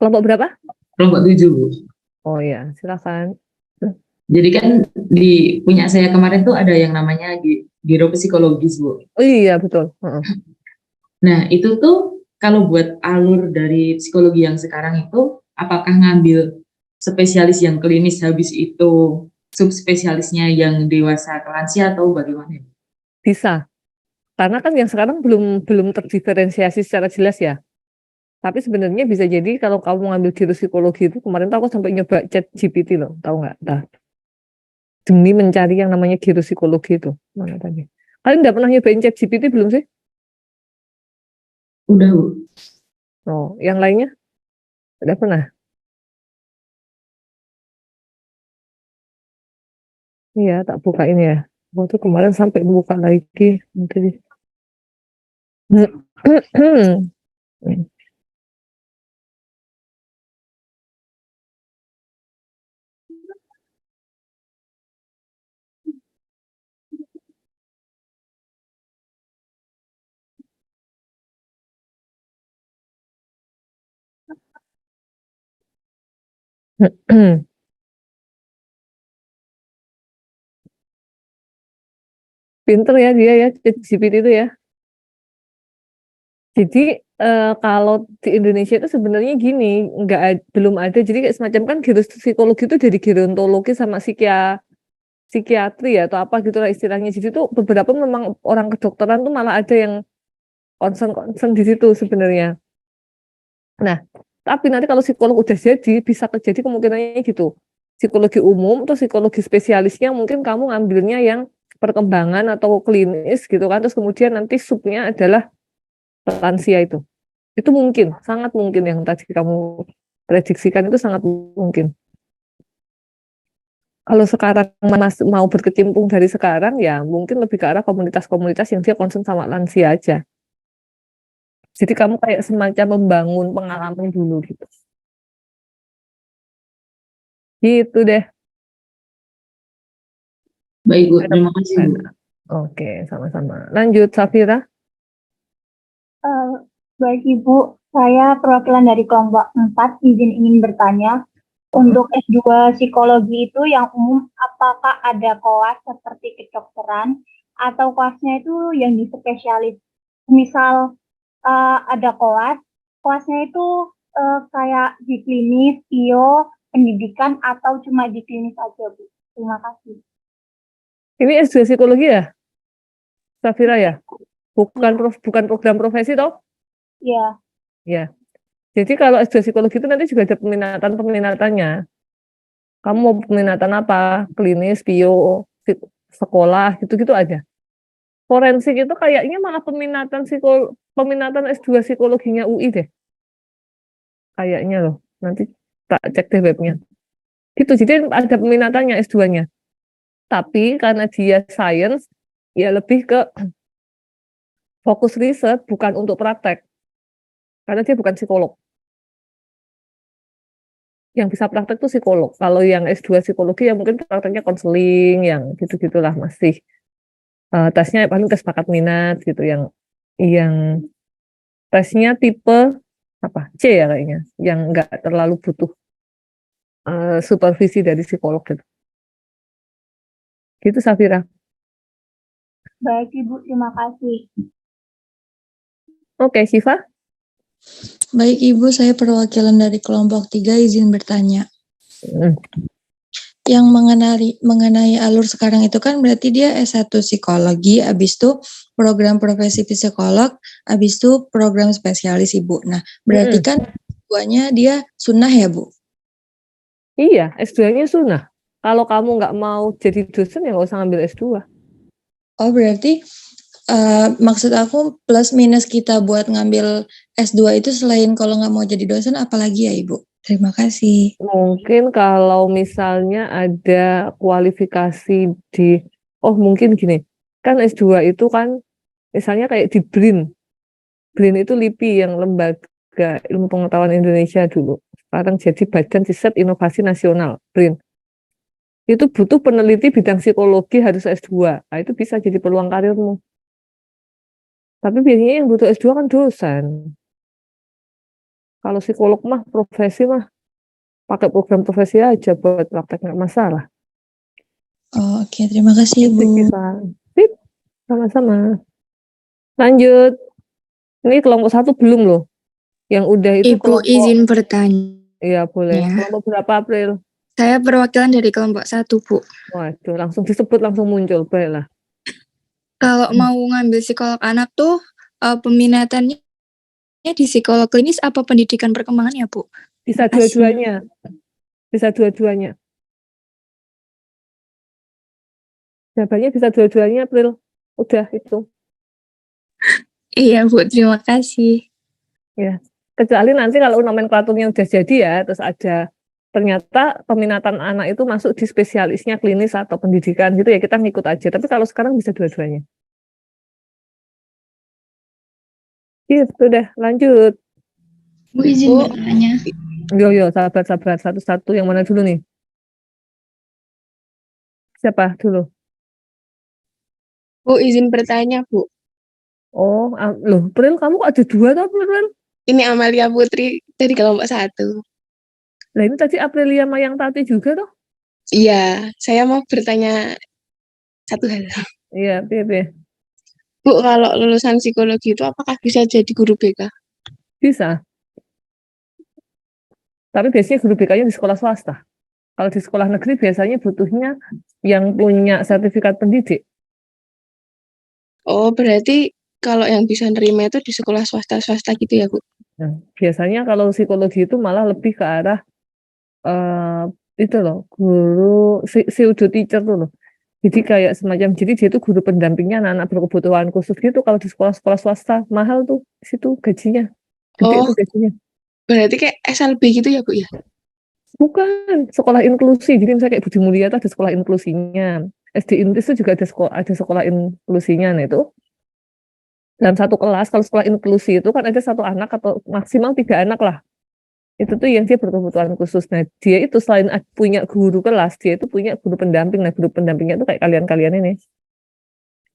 Kelompok berapa? Kelompok 7 Bu. Oh ya, silakan. Jadi kan di punya saya kemarin tuh ada yang namanya Giro Psikologis Bu. Oh iya betul. Nah itu tuh kalau buat alur dari psikologi yang sekarang itu, apakah ngambil spesialis yang klinis habis itu subspesialisnya yang dewasa ke lansia atau bagaimana? Bisa. Karena kan yang sekarang belum terdiferensiasi secara jelas ya. Tapi sebenarnya bisa jadi kalau kamu ngambil giro psikologi itu, kemarin tuh aku sampai nyoba chat GPT loh, tahu nggak? Nah, demi mencari yang namanya giro psikologi itu. Mana tadi? Kalian udah pernah nyobain chat GPT belum sih? Udah Bu. Oh, yang lainnya? Udah pernah? Iya, tak buka ini ya. Waktu kemarin sampai buka lagi. Nanti. Pinter ya dia ya, GPT itu ya. Jadi kalau di Indonesia itu sebenarnya gini, belum ada. Jadi kayak semacam kan giro psikologi itu dari gerontologi sama psikiatri ya atau apa gitulah istilahnya. Jadi itu beberapa memang orang kedokteran tuh malah ada yang concern di situ sebenarnya. Nah, tapi nanti kalau psikolog udah jadi bisa terjadi kemungkinannya gitu. Psikologi umum atau psikologi spesialisnya mungkin kamu ngambilnya yang perkembangan atau klinis gitu kan. Terus kemudian nanti subnya adalah lansia itu. Itu mungkin, sangat mungkin yang tadi kamu prediksikan itu sangat mungkin. Kalau sekarang mau berkecimpung dari sekarang, ya mungkin lebih ke arah komunitas-komunitas yang dia concern sama lansia aja. Jadi kamu kayak semacam membangun pengalaman dulu gitu. Gitu deh. Baik Bu, terima kasih Bu. Oke, sama-sama. Lanjut, Safira. Baik Ibu, saya perwakilan dari kelompok 4 ingin bertanya. Untuk S2 psikologi itu yang umum apakah ada koas seperti kedokteran atau koasnya itu yang di spesialis? Misal ada koasnya itu kayak di klinis, pendidikan atau cuma di klinis aja Bu? Terima kasih. Ini S2 psikologi ya? Safira ya? Bukan program profesi toh? Iya. Ya. Jadi kalau S2 psikologi itu nanti juga ada peminatannya. Kamu mau peminatan apa? Klinis, bio, sekolah, gitu-gitu aja. Forensik itu kayaknya malah peminatan S2 psikologinya UI deh. Kayaknya loh. Nanti tak cek deh webnya. Gitu, jadi ada peminatannya S2-nya. Tapi karena dia science, ya lebih ke fokus riset, bukan untuk praktek. Karena dia bukan psikolog. Yang bisa praktek itu psikolog. Kalau yang S2 psikologi ya mungkin prakteknya konseling, yang gitu-gitulah masih. Tesnya paling tes bakat minat gitu, yang tesnya tipe apa C ya kayaknya, yang nggak terlalu butuh supervisi dari psikolog gitu. Gitu Safira. Baik Ibu, terima kasih. Oke, Syifa. Baik Ibu, saya perwakilan dari kelompok 3 izin bertanya. Yang mengenai alur sekarang itu kan berarti dia S1 psikologi, habis itu program profesi psikolog, habis itu program spesialis Ibu. Nah, berarti kan S2-nya dia sunnah ya Bu? Iya, S2-nya sunnah. Kalau kamu nggak mau jadi dosen ya nggak usah ngambil S2. Oh berarti maksud aku plus minus kita buat ngambil S2 itu selain kalau nggak mau jadi dosen apalagi ya Ibu? Terima kasih. Mungkin kalau misalnya ada kualifikasi mungkin gini, kan S2 itu kan misalnya kayak di BRIN. BRIN itu LIPI yang Lembaga Ilmu Pengetahuan Indonesia dulu. Sekarang jadi Badan Riset Inovasi Nasional, BRIN. Itu butuh peneliti bidang psikologi harus S2. Nah, itu bisa jadi peluang karirmu. Tapi biasanya yang butuh S2 kan dosen. Kalau psikolog mah profesi mah pakai program profesi aja buat praktek, nggak masalah. Oh, oke, terima kasih Ibu. Sip, sama-sama. Lanjut. Ini kelompok 1 belum loh. Yang udah itu Ibu kelompok. izin bertanya. Iya boleh. Kelompok berapa April? Saya perwakilan dari kelompok 1 Bu. Waduh, langsung disebut langsung muncul. Baiklah. Kalau mau ngambil psikolog anak tuh peminatannya di psikolog klinis apa pendidikan perkembangan ya Bu? Bisa dua-duanya. Bisa dua-duanya. Jawabannya bisa dua-duanya April. Udah itu. Iya Bu, terima kasih. Ya, kecuali nanti kalau nomenklaturnya udah jadi ya, terus ada ternyata peminatan anak itu masuk di spesialisnya klinis atau pendidikan gitu ya, kita ngikut aja. Tapi kalau sekarang bisa dua-duanya. Gitu deh, lanjut. Bu izin bertanya. Yo, sabar, satu-satu. Yang mana dulu nih? Siapa dulu? Bu izin bertanya Bu. Oh, loh, Pril, kamu kok ada dua tuh, Pril? Ini Amalia Putri dari kelompok 1. Nah ini tadi Aprilia Mayang Tati juga toh? Iya, saya mau bertanya satu hal. Iya, Piye. Bu, kalau lulusan psikologi itu apakah bisa jadi guru BK? Bisa. Tapi biasanya guru BK-nya di sekolah swasta. Kalau di sekolah negeri biasanya butuhnya yang punya sertifikat pendidik. Oh, berarti kalau yang bisa nerima itu di sekolah swasta-swasta gitu ya, Bu? Nah, biasanya kalau psikologi itu malah lebih ke arah itu loh, guru pseudo teacher tuh loh. Jadi kayak semacam, jadi dia itu guru pendampingnya anak-anak berkebutuhan khusus gitu. Kalau di sekolah-sekolah swasta mahal tuh di situ gajinya. Gede tuh gajinya. Berarti kayak SLB gitu ya, Bu ya? Bukan, sekolah inklusi. Jadi misalnya kayak Budi Mulia itu ada sekolah inklusinya. SD Intis itu juga ada sekolah inklusinya. Nah itu dalam satu kelas, kalau sekolah inklusi itu kan ada satu anak atau maksimal 3 anak lah. Itu tuh yang dia berkebutuhan khusus. Nah dia itu selain punya guru kelas, dia itu punya guru pendamping. Nah guru pendampingnya itu kayak kalian-kalian ini.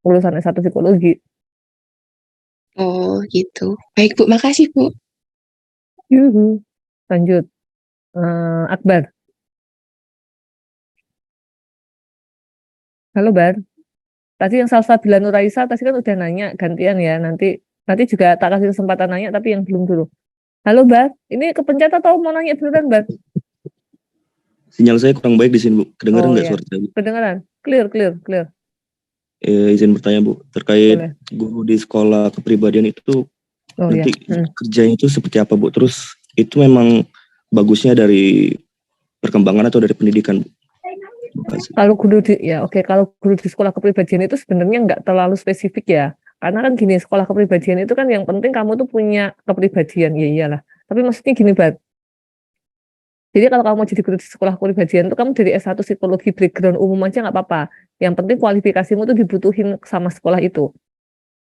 Lulusan S1 psikologi. Oh gitu. Baik Bu, makasih Bu. Yuhu. Lanjut. Akbar. Halo Bar. Tadi yang Salsabila Nuraisa tadi kan udah nanya gantian ya. Nanti juga tak kasih kesempatan nanya tapi yang belum dulu. Halo Bar, ini kepencet atau mau nanya beneran Bar? Sinyal saya kurang baik di sini Bu. Kedengaran nggak iya. suara saya Bu? Kedengaran. Clear. Izin bertanya Bu, terkait guru di sekolah kepribadian itu nanti kerjanya itu seperti apa Bu? Terus itu memang bagusnya dari perkembangan atau dari pendidikan, Bu? Kalau guru kalau guru di sekolah kepribadian itu sebenarnya nggak terlalu spesifik ya. Karena kan gini, sekolah kepribadian itu kan yang penting kamu tuh punya kepribadian, ya iyalah. Tapi maksudnya gini, Bat. Jadi kalau kamu mau jadi guru di sekolah kepribadian itu kamu dari S1 psikologi background umum aja nggak apa-apa. Yang penting kualifikasimu tuh dibutuhin sama sekolah itu.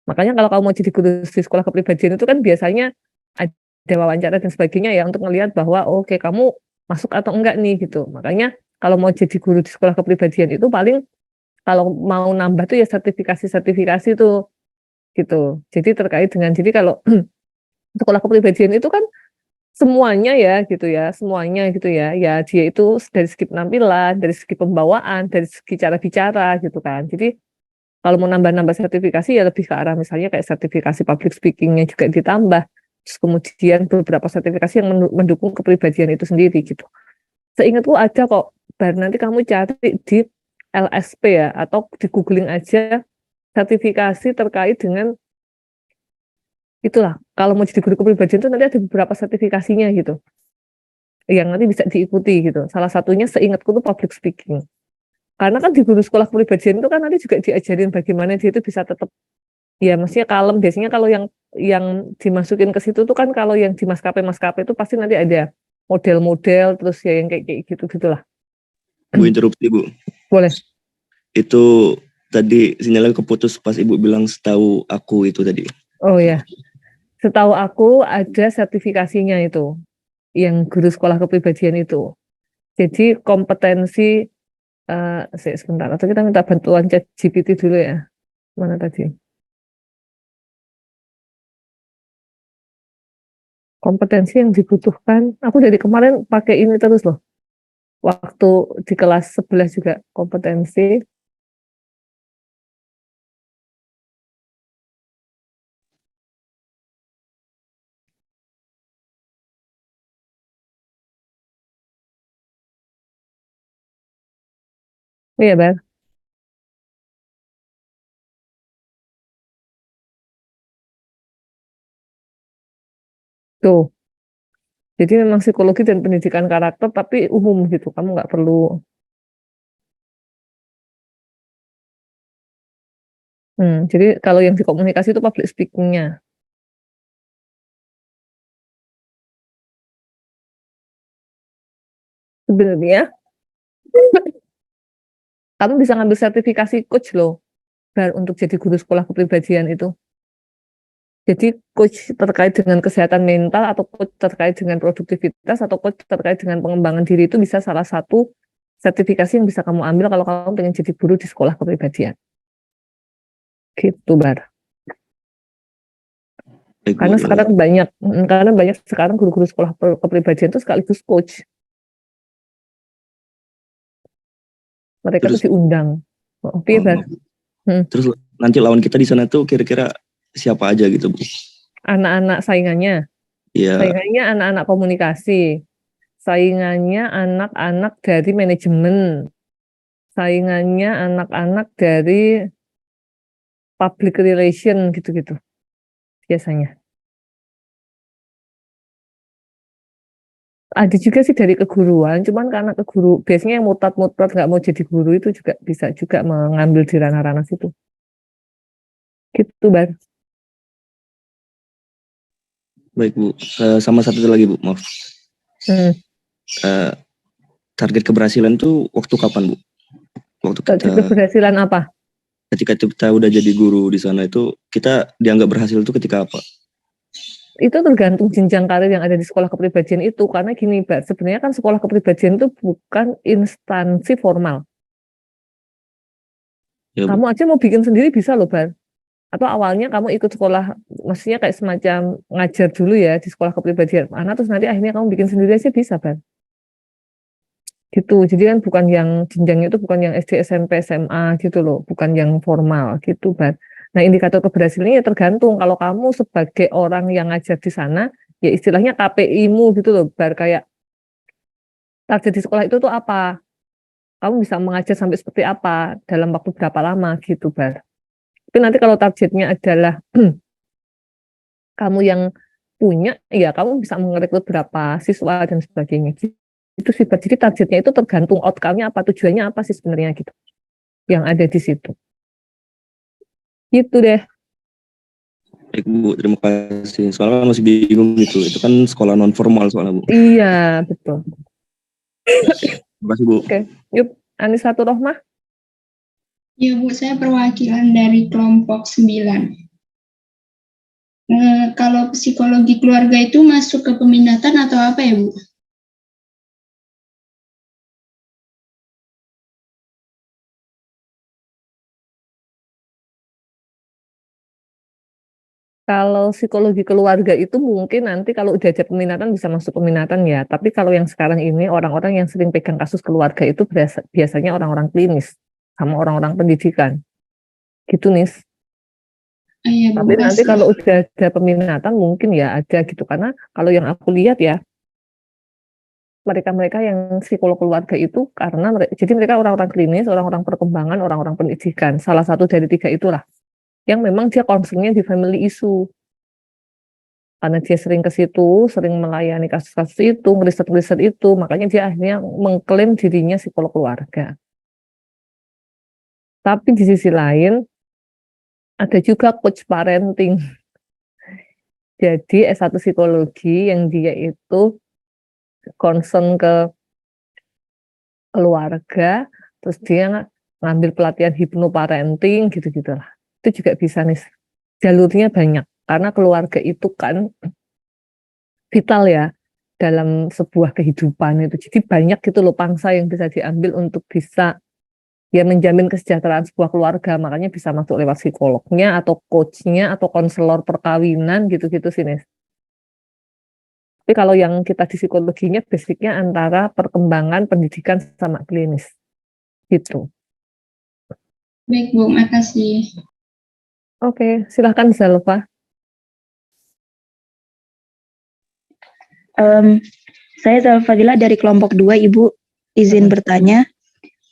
Makanya kalau kamu mau jadi guru di sekolah kepribadian itu kan biasanya ada wawancara dan sebagainya ya untuk melihat bahwa oke, kamu masuk atau enggak nih gitu. Makanya kalau mau jadi guru di sekolah kepribadian itu paling kalau mau nambah tuh ya sertifikasi tuh gitu. Jadi terkait dengan kalau sekolah kepribadian itu kan semuanya ya gitu ya, semuanya gitu ya. Ya dia itu dari segi penampilan, dari segi pembawaan, dari segi cara bicara gitu kan. Jadi kalau mau nambah-nambah sertifikasi ya lebih ke arah misalnya kayak sertifikasi public speaking-nya juga ditambah. Terus kemudian beberapa sertifikasi yang mendukung kepribadian itu sendiri gitu. Seingatku ada kok, nanti kamu cari di LSP ya, atau di googling aja sertifikasi terkait dengan itulah. Kalau mau jadi guru kepribadian itu nanti ada beberapa sertifikasinya gitu, yang nanti bisa diikuti gitu. Salah satunya seingatku tuh public speaking. Karena kan di guru sekolah kepribadian itu kan nanti juga diajarin bagaimana dia itu bisa tetap ya maksudnya kalem. Biasanya kalau yang dimasukin ke situ tuh kan kalau yang di maskapai itu pasti nanti ada model-model terus ya yang kayak gitu gitulah. Bu, interupsi, Bu. Boleh. Itu tadi sinyalnya keputus pas Ibu bilang setahu aku itu tadi. Oh ya. Setahu aku ada sertifikasinya itu. Yang guru sekolah kepribadian itu. Jadi kompetensi sebentar, atau kita minta bantuan ChatGPT dulu ya. Mana tadi? Kompetensi yang dibutuhkan. Aku dari kemarin pakai ini terus loh. Waktu di kelas 11 juga kompetensi. Iya, Bar. Tuh. Jadi memang psikologi dan pendidikan karakter tapi umum gitu. Kamu nggak perlu. Jadi kalau yang di komunikasi itu public speaking-nya. Sebenarnya kamu bisa ngambil sertifikasi coach loh, Bar, untuk jadi guru sekolah kepribadian itu. Jadi coach terkait dengan kesehatan mental atau coach terkait dengan produktivitas atau coach terkait dengan pengembangan diri itu bisa salah satu sertifikasi yang bisa kamu ambil kalau kamu pengen jadi guru di sekolah kepribadian. Gitu, Bar. Karena sekarang banyak sekarang guru-guru sekolah kepribadian itu sekaligus coach. Mereka tuh diundang. Bar. Terus nanti lawan kita di sana tuh kira-kira siapa aja gitu, Bu? Anak-anak saingannya. Iya. Saingannya anak-anak komunikasi. Saingannya anak-anak dari manajemen. Saingannya anak-anak dari public relation gitu-gitu. Biasanya. Ada juga sih dari keguruan, cuman karena biasanya yang mutat-mutat nggak mau jadi guru itu juga bisa juga mengambil di ranah-ranah situ. Gitu, Bar. Baik, Bu. Sama satu lagi, Bu, maaf. Target keberhasilan tuh waktu kapan, Bu? Target keberhasilan apa? Ketika kita udah jadi guru di sana itu, kita dianggap berhasil itu ketika apa? Itu tergantung jenjang karir yang ada di sekolah kepribadian itu. Karena gini, Mbak, sebenarnya kan sekolah kepribadian itu bukan instansi formal. Ya, kamu aja mau bikin sendiri bisa loh, Bar. Atau awalnya kamu ikut sekolah, maksudnya kayak semacam ngajar dulu ya di sekolah kepribadian anak, terus nanti akhirnya kamu bikin sendiri aja bisa, Bar. Gitu. Jadi kan bukan yang jenjangnya itu bukan yang SD, SMP, SMA gitu loh. Bukan yang formal gitu, Bar. Nah, indikator keberhasilannya ya tergantung. Kalau kamu sebagai orang yang ngajar di sana, ya istilahnya KPI-mu gitu loh, Bar. Kayak target di sekolah itu tuh apa? Kamu bisa mengajar sampai seperti apa? Dalam waktu berapa lama gitu, Bar. Tapi nanti kalau targetnya adalah kamu yang punya, ya kamu bisa merekrut berapa siswa dan sebagainya. Itu sih, jadi targetnya itu tergantung outcome-nya apa, tujuannya apa sih sebenarnya gitu. Yang ada di situ. Gitu deh. Baik Bu, terima kasih. Soalnya kan masih bingung gitu. Itu kan sekolah non formal soalnya Bu. Iya, betul. Terima kasih Bu. Oke, yuk Anisatur Rohmah. Ya Bu, saya perwakilan dari kelompok 9. Kalau psikologi keluarga itu masuk ke peminatan atau apa ya Bu? Kalau psikologi keluarga itu mungkin nanti kalau udah ada peminatan bisa masuk peminatan ya. Tapi kalau yang sekarang ini orang-orang yang sering pegang kasus keluarga itu biasanya orang-orang klinis sama orang-orang pendidikan. Gitu Nis. Iya, Bu, Tapi nanti makasih. kalau udah ada peminatan mungkin ya ada gitu. Karena kalau yang aku lihat ya, mereka-mereka yang psikolog keluarga itu karena jadi mereka orang-orang klinis, orang-orang perkembangan, orang-orang pendidikan. Salah satu dari 3 itulah yang memang dia concernnya di family issue. Karena dia sering ke situ, sering melayani kasus-kasus itu, ngeriset-ngeriset itu, makanya dia akhirnya mengklaim dirinya psikolog keluarga. Tapi di sisi lain, ada juga coach parenting. Jadi S1 psikologi yang dia itu concern ke keluarga, terus dia ngambil pelatihan hipnoparenting gitu-gitu lah. Itu juga bisa nih. Jalurnya banyak, karena keluarga itu kan vital ya dalam sebuah kehidupan itu. Jadi banyak gitu loh pangsa yang bisa diambil untuk bisa ya menjamin kesejahteraan sebuah keluarga. Makanya bisa masuk lewat psikolognya atau coachnya atau konselor perkawinan gitu-gitu sih Nes. Tapi kalau yang kita di psikologinya basicnya antara perkembangan pendidikan sama klinis gitu. Baik Bu, makasih. Oke, silahkan Zalfa. Saya Zalfadila dari kelompok 2, Ibu. Izin bertanya.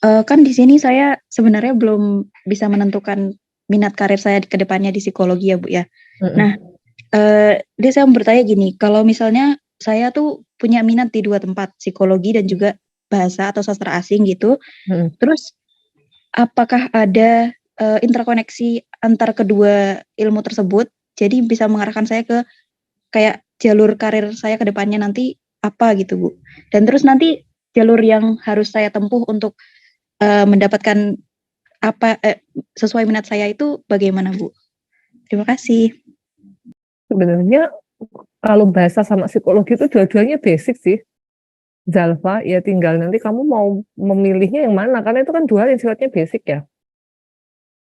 Kan di sini saya sebenarnya belum bisa menentukan minat karir saya ke depannya di psikologi ya Bu ya. Nah, dia saya mau bertanya gini, kalau misalnya saya tuh punya minat di 2 tempat, psikologi dan juga bahasa atau sastra asing gitu. Terus apakah ada interkoneksi antar kedua ilmu tersebut? Jadi bisa mengarahkan saya ke kayak jalur karir saya ke depannya nanti apa gitu Bu. Dan terus nanti jalur yang harus saya tempuh untuk mendapatkan apa sesuai minat saya itu bagaimana Bu? Terima kasih. Sebenarnya kalau bahasa sama psikologi itu dua-duanya basic sih. Zalfa, ya tinggal nanti kamu mau memilihnya yang mana, karena itu kan 2 hal yang sifatnya basic ya.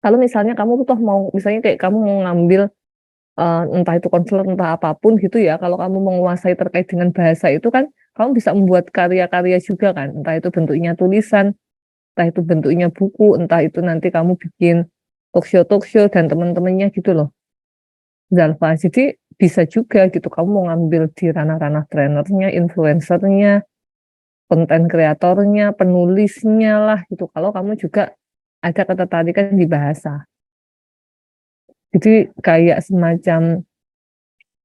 Kalau misalnya kamu tuh mau, misalnya kayak kamu mau ngambil entah itu konselor, entah apapun gitu ya, kalau kamu menguasai terkait dengan bahasa itu kan, kamu bisa membuat karya-karya juga kan, entah itu bentuknya tulisan, entah itu bentuknya buku, entah itu nanti kamu bikin talk show dan teman-temannya gitu loh. Zalfa, jadi bisa juga gitu, kamu mau ngambil di ranah-ranah trainernya, influencernya, konten kreatornya, penulisnya lah gitu, kalau kamu juga ada ketertarikan di bahasa. Jadi kayak semacam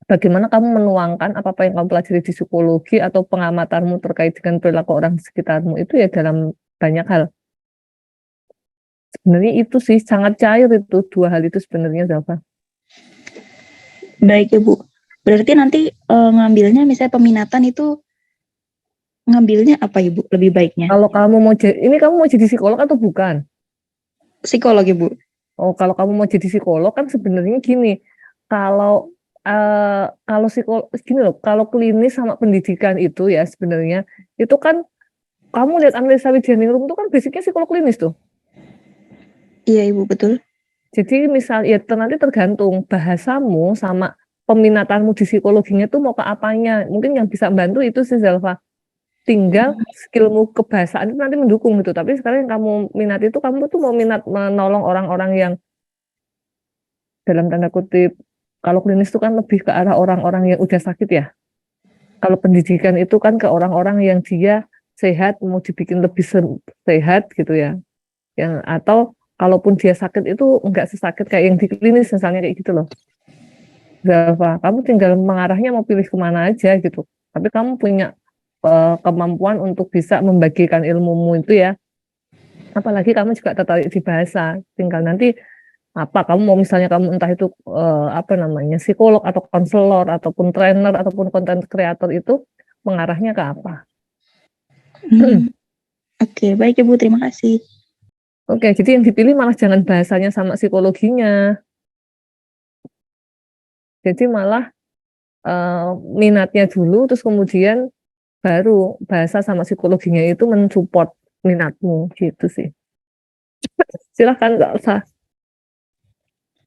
bagaimana kamu menuangkan apa-apa yang kamu pelajari di psikologi atau pengamatanmu terkait dengan perilaku orang di sekitarmu itu ya dalam banyak hal. Sebenarnya itu sih sangat cair itu 2 hal itu sebenarnya Zalfa. Baik Ibu. Berarti nanti ngambilnya misalnya peminatan itu ngambilnya apa Ibu lebih baiknya? Kalau kamu mau ini kamu mau jadi psikolog atau bukan? Psikolog Ibu. Oh, kalau kamu mau jadi psikolog kan sebenarnya gini, kalau psikolog gini loh, kalau klinis sama pendidikan itu ya sebenarnya itu kan kamu lihat analisa Widianingrum itu kan basicnya psikolog klinis tuh. Iya Ibu, betul. Jadi misal ya nanti tergantung bahasamu sama peminatanmu di psikologinya tuh mau ke apanya. Mungkin yang bisa bantu itu sih Zalfa. Tinggal skillmu kebahasaan itu nanti mendukung gitu. Tapi sekarang yang kamu minat itu, kamu tuh mau minat menolong orang-orang yang dalam tanda kutip, kalau klinis itu kan lebih ke arah orang-orang yang udah sakit ya. Kalau pendidikan itu kan ke orang-orang yang dia sehat, mau dibikin lebih sehat gitu ya. Yang atau kalaupun dia sakit itu enggak sesakit kayak yang di klinis misalnya kayak gitu loh. Zalfa, kamu tinggal mengarahnya mau pilih kemana aja gitu. Tapi kamu punya kemampuan untuk bisa membagikan ilmumu itu ya. Apalagi kamu juga tertarik di bahasa. Tinggal nanti apa kamu mau misalnya kamu entah itu apa namanya psikolog atau konselor ataupun trainer ataupun content creator itu mengarahnya ke apa. Oke, baik Ibu, terima kasih. Oke, jadi yang dipilih malah jangan bahasanya sama psikologinya. Jadi malah minatnya dulu, terus kemudian baru bahasa sama psikologinya itu mensupport minatmu, gitu sih. Silahkan, nggak usah.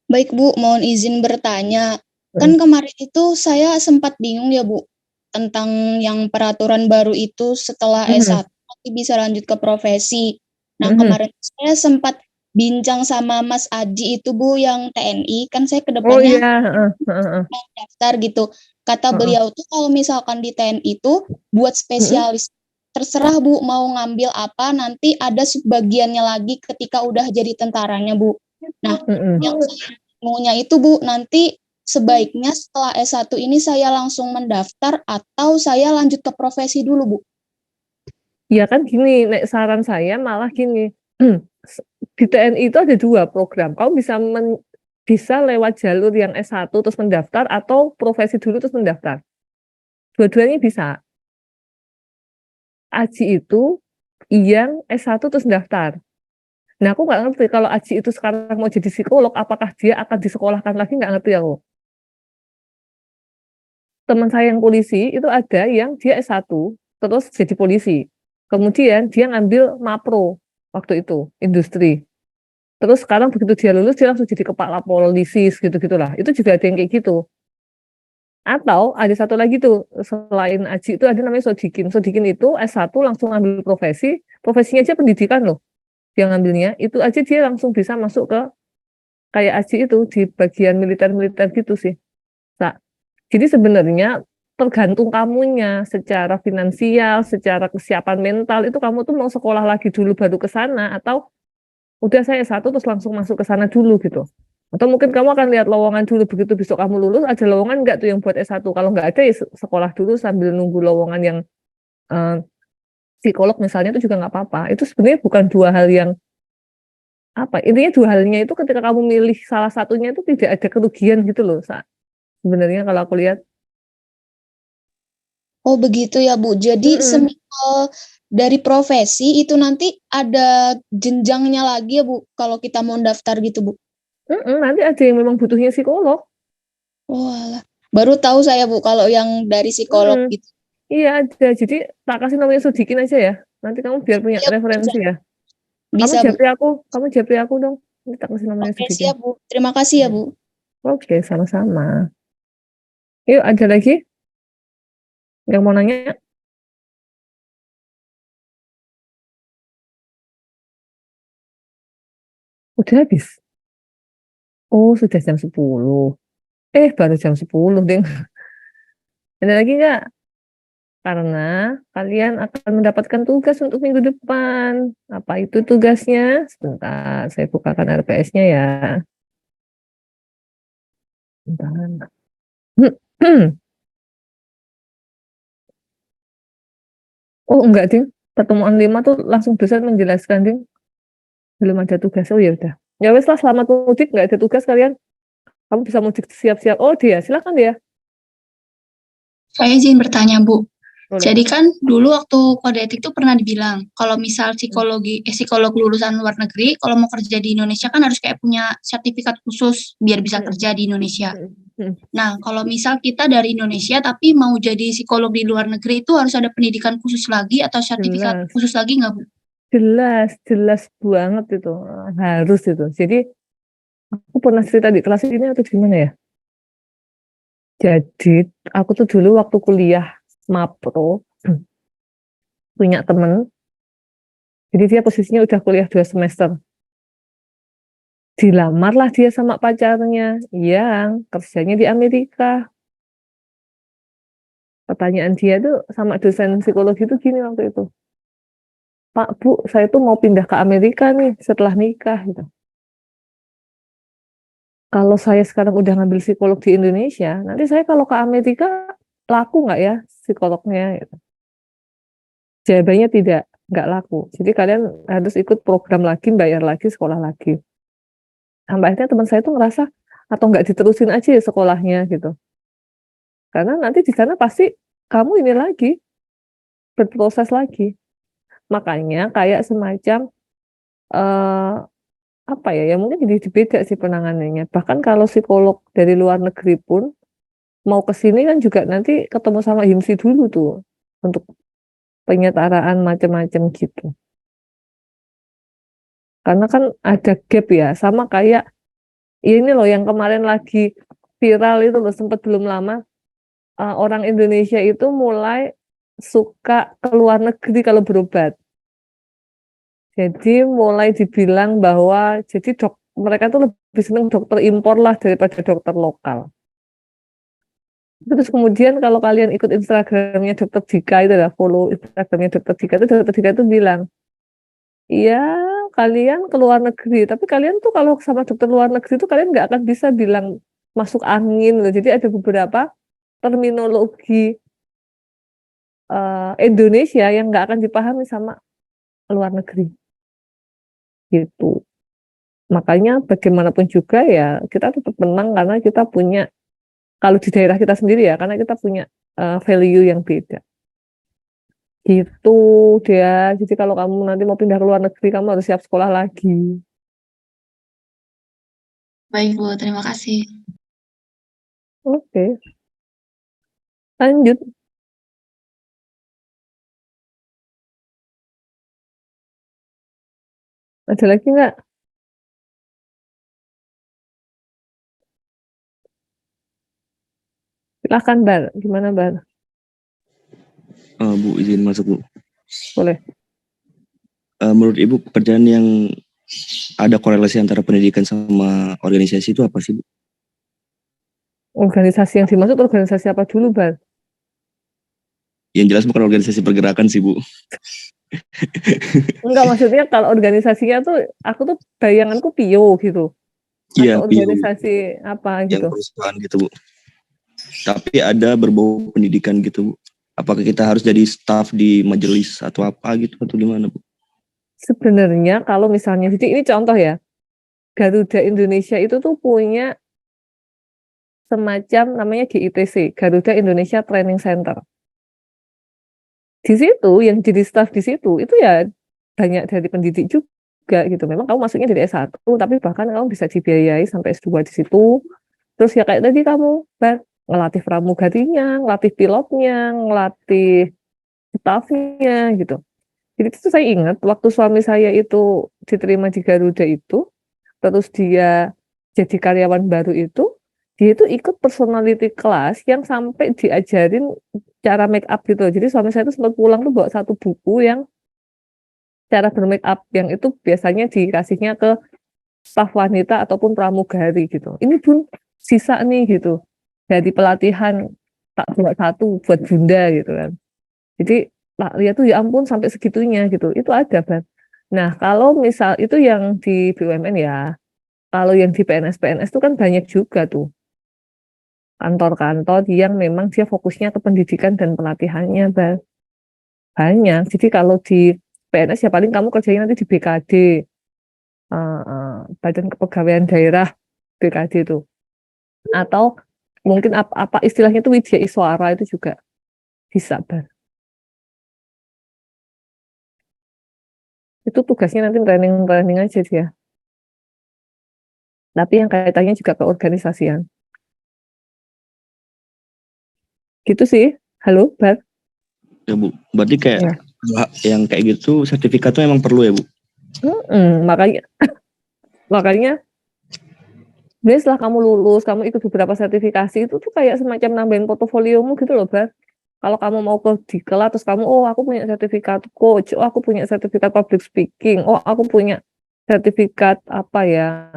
Baik Bu, mohon izin bertanya. Kan kemarin itu saya sempat bingung ya Bu, tentang yang peraturan baru itu setelah S1 nanti bisa lanjut ke profesi. Nah kemarin saya sempat bincang sama Mas Aji itu Bu yang TNI, kan saya Oh kedepannya iya, mau daftar gitu. Kata beliau tuh kalau misalkan di TNI itu buat spesialis, terserah Bu mau ngambil apa, nanti ada subbagiannya lagi ketika udah jadi tentaranya Bu. Nah yang saya maunya itu Bu, nanti sebaiknya setelah S1 ini saya langsung mendaftar atau saya lanjut ke profesi dulu Bu? Ya kan gini, nek saran saya malah gini, di TNI itu ada 2 program. Kamu bisa lewat jalur yang S1 terus mendaftar atau profesi dulu terus mendaftar. Dua-duanya bisa. Aji itu yang S1 terus mendaftar. Nah aku nggak ngerti kalau Aji itu sekarang mau jadi psikolog, apakah dia akan disekolahkan lagi, nggak ngerti aku. Teman saya yang polisi itu ada yang dia S1 terus jadi polisi. Kemudian dia ngambil mapro waktu itu, industri. Terus sekarang begitu dia lulus dia langsung jadi kepala polisi gitu-gitulah. Itu juga ada yang kayak gitu. Atau ada satu lagi tuh selain Aji itu ada namanya Sodikin. Sodikin itu S1 langsung ngambil profesi, profesinya aja pendidikan loh. Yang ngambilnya itu aja dia langsung bisa masuk ke kayak Aji itu di bagian militer-militer gitu sih. Nah, jadi sebenarnya tergantung kamunya secara finansial, secara kesiapan mental itu kamu tuh mau sekolah lagi dulu baru ke sana atau udah saya S1 terus langsung masuk ke sana dulu gitu. Atau mungkin kamu akan lihat lowongan dulu begitu besok kamu lulus ada lowongan nggak tuh yang buat S1. Kalau nggak ada ya sekolah dulu sambil nunggu lowongan yang psikolog misalnya itu juga nggak apa-apa. Itu sebenarnya bukan 2 hal yang apa. Intinya 2 halnya itu ketika kamu milih salah satunya itu tidak ada kerugian gitu loh. Sebenarnya kalau aku lihat. Oh begitu ya Bu. Jadi semisal dari profesi itu nanti ada jenjangnya lagi ya Bu kalau kita mau daftar gitu Bu? Nanti ada yang memang butuhnya psikolog. Walah, baru tahu saya Bu kalau yang dari psikolog gitu. Iya ada. Jadi tak kasih namanya Sodikin aja ya. Nanti kamu biar punya referensi ya. Bisa Bu. Kamu japri aku dong. Nanti tak kasih namanya Oke Sodikin. siap Bu. Terima kasih ya Bu. Oke, sama-sama. Yuk, ada lagi yang mau nanya? Udah habis. Oh, sudah jam 10. Baru jam 10, Ding. Ada lagi nggak? Karena kalian akan mendapatkan tugas untuk minggu depan. Apa itu tugasnya? Sebentar, saya bukakan RPS-nya ya. Bentar. Oh, enggak, Ding. Pertemuan 5 tuh langsung dosen menjelaskan, Ding. Belum ada tugas. Oh, ya udah. Ya wes lah, selamat mudik. Nggak ada tugas kalian. Kamu bisa mudik siap-siap. Oh, dia. Silakan dia. Saya izin bertanya, Bu. Jadi kan dulu waktu kode etik tuh pernah dibilang kalau misal psikolog lulusan luar negeri kalau mau kerja di Indonesia kan harus kayak punya sertifikat khusus biar bisa kerja di Indonesia. Nah, kalau misal kita dari Indonesia tapi mau jadi psikolog di luar negeri itu harus ada pendidikan khusus lagi atau sertifikat khusus lagi nggak, Bu? Jelas banget itu. Harus itu. Jadi aku pernah cerita di kelas ini atau gimana ya? Jadi aku tuh dulu waktu kuliah Mapro punya temen, jadi dia posisinya udah kuliah 2 semester. Dilamarlah dia sama pacarnya yang kerjanya di Amerika. Pertanyaan dia tuh sama dosen psikologi itu gini waktu itu. Pak, Bu, saya tuh mau pindah ke Amerika nih setelah nikah gitu. kalau saya sekarang udah ngambil psikolog di Indonesia, nanti saya kalau ke Amerika laku nggak ya psikolognya? Gitu. Jawabannya tidak, nggak laku. Jadi kalian harus ikut program lagi, bayar lagi, sekolah lagi. Sampai akhirnya teman saya tuh ngerasa atau nggak diterusin aja ya sekolahnya gitu. Karena nanti di sana pasti kamu ini lagi berproses lagi. Makanya kayak semacam apa ya mungkin jadi beda sih penanganannya. Bahkan kalau psikolog dari luar negeri pun mau ke sini kan juga nanti ketemu sama HIMSI dulu tuh untuk penyetaraan macam-macam gitu. Karena kan ada gap ya, sama kayak ya ini loh yang kemarin lagi viral itu loh, sempat belum lama orang Indonesia itu mulai suka ke luar negeri kalau berobat. Jadi mulai dibilang bahwa jadi mereka tuh lebih senang dokter impor lah daripada dokter lokal. Terus kemudian kalau kalian ikut Instagramnya Dokter Dika itu follow Instagramnya Dokter Dika itu bilang, iya kalian ke luar negeri, tapi kalian tuh kalau sama dokter luar negeri tuh kalian nggak akan bisa bilang masuk angin loh. Jadi ada beberapa terminologi Indonesia yang nggak akan dipahami sama luar negeri. Gitu. Makanya bagaimanapun juga ya kita tetap menang karena kita punya, kalau di daerah kita sendiri ya, karena kita punya value yang beda. Gitu dia. Jadi kalau kamu nanti mau pindah ke luar negeri, kamu harus siap sekolah lagi. Baik Bu, terima kasih. Oke. Lanjut. Ada lagi nggak? Silahkan Bar, gimana Bar? Bu izin masuk Bu. Boleh. Menurut Ibu pekerjaan yang ada korelasi antara pendidikan sama organisasi itu apa sih Bu? Organisasi yang dimaksud organisasi apa dulu Bar? Yang jelas bukan organisasi pergerakan sih Bu. Enggak, maksudnya kalau organisasinya tuh aku tuh bayanganku PIO gitu. Iya, Atau organisasi apa gitu. Yang perusahaan gitu Bu. Tapi ada berbau pendidikan gitu Bu. Apakah kita harus jadi staf di majelis atau apa gitu atau gimana Bu? Sebenarnya kalau misalnya, jadi ini contoh ya, Garuda Indonesia itu tuh punya semacam namanya GITC, Garuda Indonesia Training Center. Di situ yang jadi staf di situ itu ya banyak dari pendidik juga gitu. Memang kamu masuknya dari S1, tapi bahkan kamu bisa dibiayai sampai S2 di situ. Terus ya kayak tadi kamu ngelatih pramugarinya, ngelatih pilotnya, ngelatih stafnya gitu. Jadi itu saya ingat waktu suami saya itu diterima di Garuda itu, terus dia jadi karyawan baru itu, dia itu ikut personality class yang sampai diajarin cara make up gitu. Jadi suami saya itu sempat pulang tuh bawa satu buku yang cara bermake up yang itu biasanya dikasihnya ke staf wanita ataupun pramugari gitu. Ini pun sisa nih gitu dari pelatihan tak buat satu buat bunda gitu kan. Jadi lihat tuh ya ampun sampai segitunya gitu. Itu ada Bang. Nah kalau misal itu yang di BUMN ya, kalau yang di PNS itu kan banyak juga tuh kantor-kantor yang memang dia fokusnya ke pendidikan dan pelatihannya Bang. Banyak. Jadi kalau di PNS ya paling kamu kerjanya nanti di BKD, Badan Kepegawaian Daerah BKD itu, atau mungkin apa istilahnya itu Widya Iswara itu juga bisa Bang. Itu tugasnya nanti training aja dia. Tapi yang kaitannya juga ke organisasian. Gitu sih. Halo, Bar. Ya Bu, berarti kayak yang kayak gitu sertifikat tuh emang perlu ya Bu? Makanya setelah kamu lulus, kamu ikut beberapa sertifikasi itu tuh kayak semacam nambahin portofoliomu gitu loh, Bar. Kalau kamu mau ke Dikela terus kamu, oh aku punya sertifikat coach, oh aku punya sertifikat public speaking, oh aku punya sertifikat apa ya,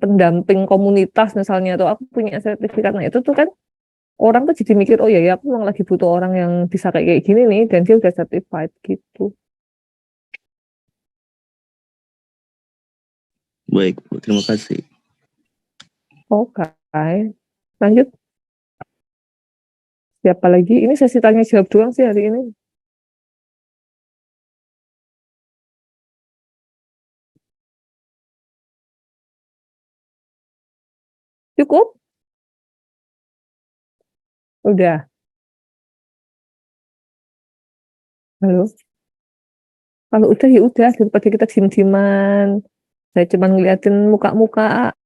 pendamping komunitas misalnya, atau aku punya sertifikat. Nah itu tuh kan orang tuh jadi mikir, oh ya aku memang lagi butuh orang yang bisa kayak gini nih, dan dia udah certified gitu. Baik Bu, terima kasih. Oke. Lanjut. Siapa lagi? Ini sesi tanya jawab doang sih hari ini. Cukup? Udah. Halo? Kalau udah ya udah, daripada kita diem-dieman. Saya cuma ngeliatin muka-muka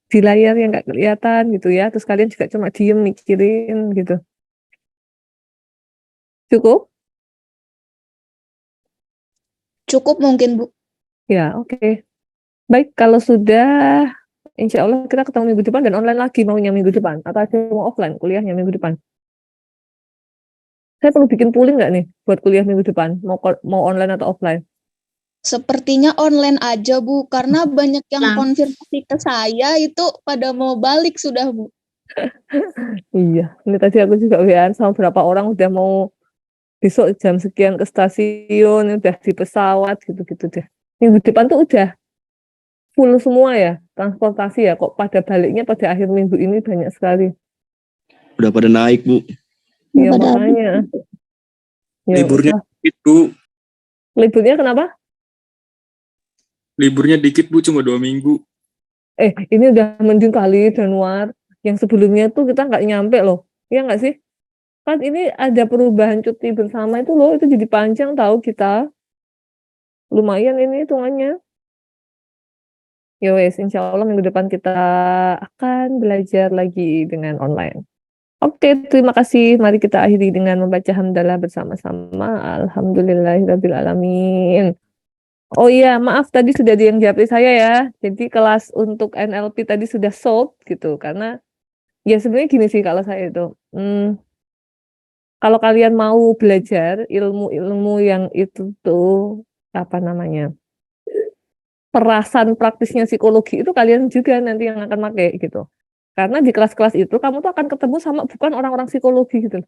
di layar yang nggak kelihatan gitu ya. Terus kalian juga cuma diem mikirin gitu. Cukup? Cukup mungkin, Bu. Ya, oke. Baik, kalau sudah, insya Allah kita ketemu minggu depan dan online lagi maunya minggu depan. Atau ada yang mau offline kuliahnya minggu depan. Saya perlu bikin pooling nggak nih buat kuliah minggu depan? Mau online atau offline? Sepertinya online aja, Bu, karena banyak yang konfirmasi ke saya itu pada mau balik sudah, Bu. Iya, ini tadi aku juga WA sama beberapa orang udah mau besok jam sekian ke stasiun, udah di pesawat gitu-gitu deh. Minggu depan tuh udah full semua ya, transportasi ya, kok pada baliknya pada akhir minggu ini banyak sekali. Udah pada naik, Bu. Iya, makanya. Ya, Liburnya udah. dikit, Bu. Liburnya kenapa? Liburnya dikit, Bu, cuma 2 minggu. Ini udah mending kali, Januar. Yang sebelumnya tuh kita nggak nyampe loh. Iya nggak sih? Kan ini ada perubahan cuti bersama itu loh, itu jadi panjang tahu kita. Lumayan ini hitungannya. Ya wes, insya Allah minggu depan kita akan belajar lagi dengan online. Oke, terima kasih. Mari kita akhiri dengan membaca hamdalah bersama-sama. Alhamdulillahirrabbilalamin. Oh iya, maaf tadi sudah ada yang japri saya ya. Jadi kelas untuk NLP tadi sudah sold gitu. Karena ya sebenarnya gini sih kalau saya itu. Kalau kalian mau belajar ilmu-ilmu yang itu tuh, apa namanya, perasan praktisnya psikologi itu kalian juga nanti yang akan pakai gitu. Karena di kelas-kelas itu kamu tuh akan ketemu sama bukan orang-orang psikologi gitu.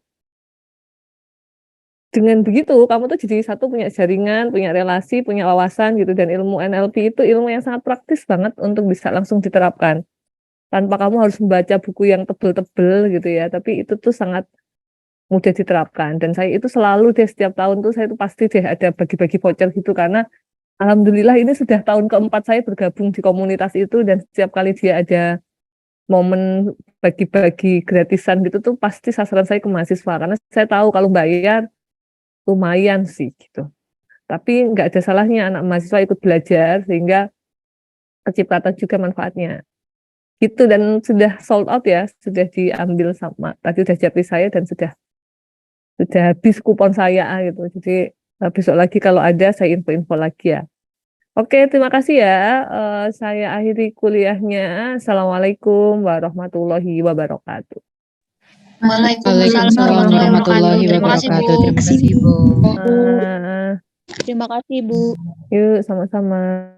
Dengan begitu kamu tuh jadi satu punya jaringan, punya relasi, punya wawasan gitu, dan ilmu NLP itu ilmu yang sangat praktis banget untuk bisa langsung diterapkan. Tanpa kamu harus membaca buku yang tebel-tebel gitu ya, tapi itu tuh sangat mudah diterapkan. Dan saya itu selalu deh setiap tahun tuh saya tuh pasti deh ada bagi-bagi voucher gitu, karena alhamdulillah ini sudah tahun keempat saya bergabung di komunitas itu, dan setiap kali dia ada momen bagi-bagi gratisan gitu tuh pasti sasaran saya ke mahasiswa, karena saya tahu kalau bayar lumayan sih gitu. Tapi nggak ada salahnya anak mahasiswa ikut belajar sehingga tercipta juga manfaatnya. Gitu, dan sudah sold out ya, sudah diambil sama tadi udah japri saya dan sudah habis kupon saya gitu. Jadi besok lagi kalau ada saya info-info lagi ya. Oke, terima kasih ya. Saya akhiri kuliahnya. Assalamualaikum warahmatullahi wabarakatuh. Waalaikumsalam warahmatullahi wabarakatuh. Terima kasih, Bu. Terima kasih, Bu. Yuk, sama-sama.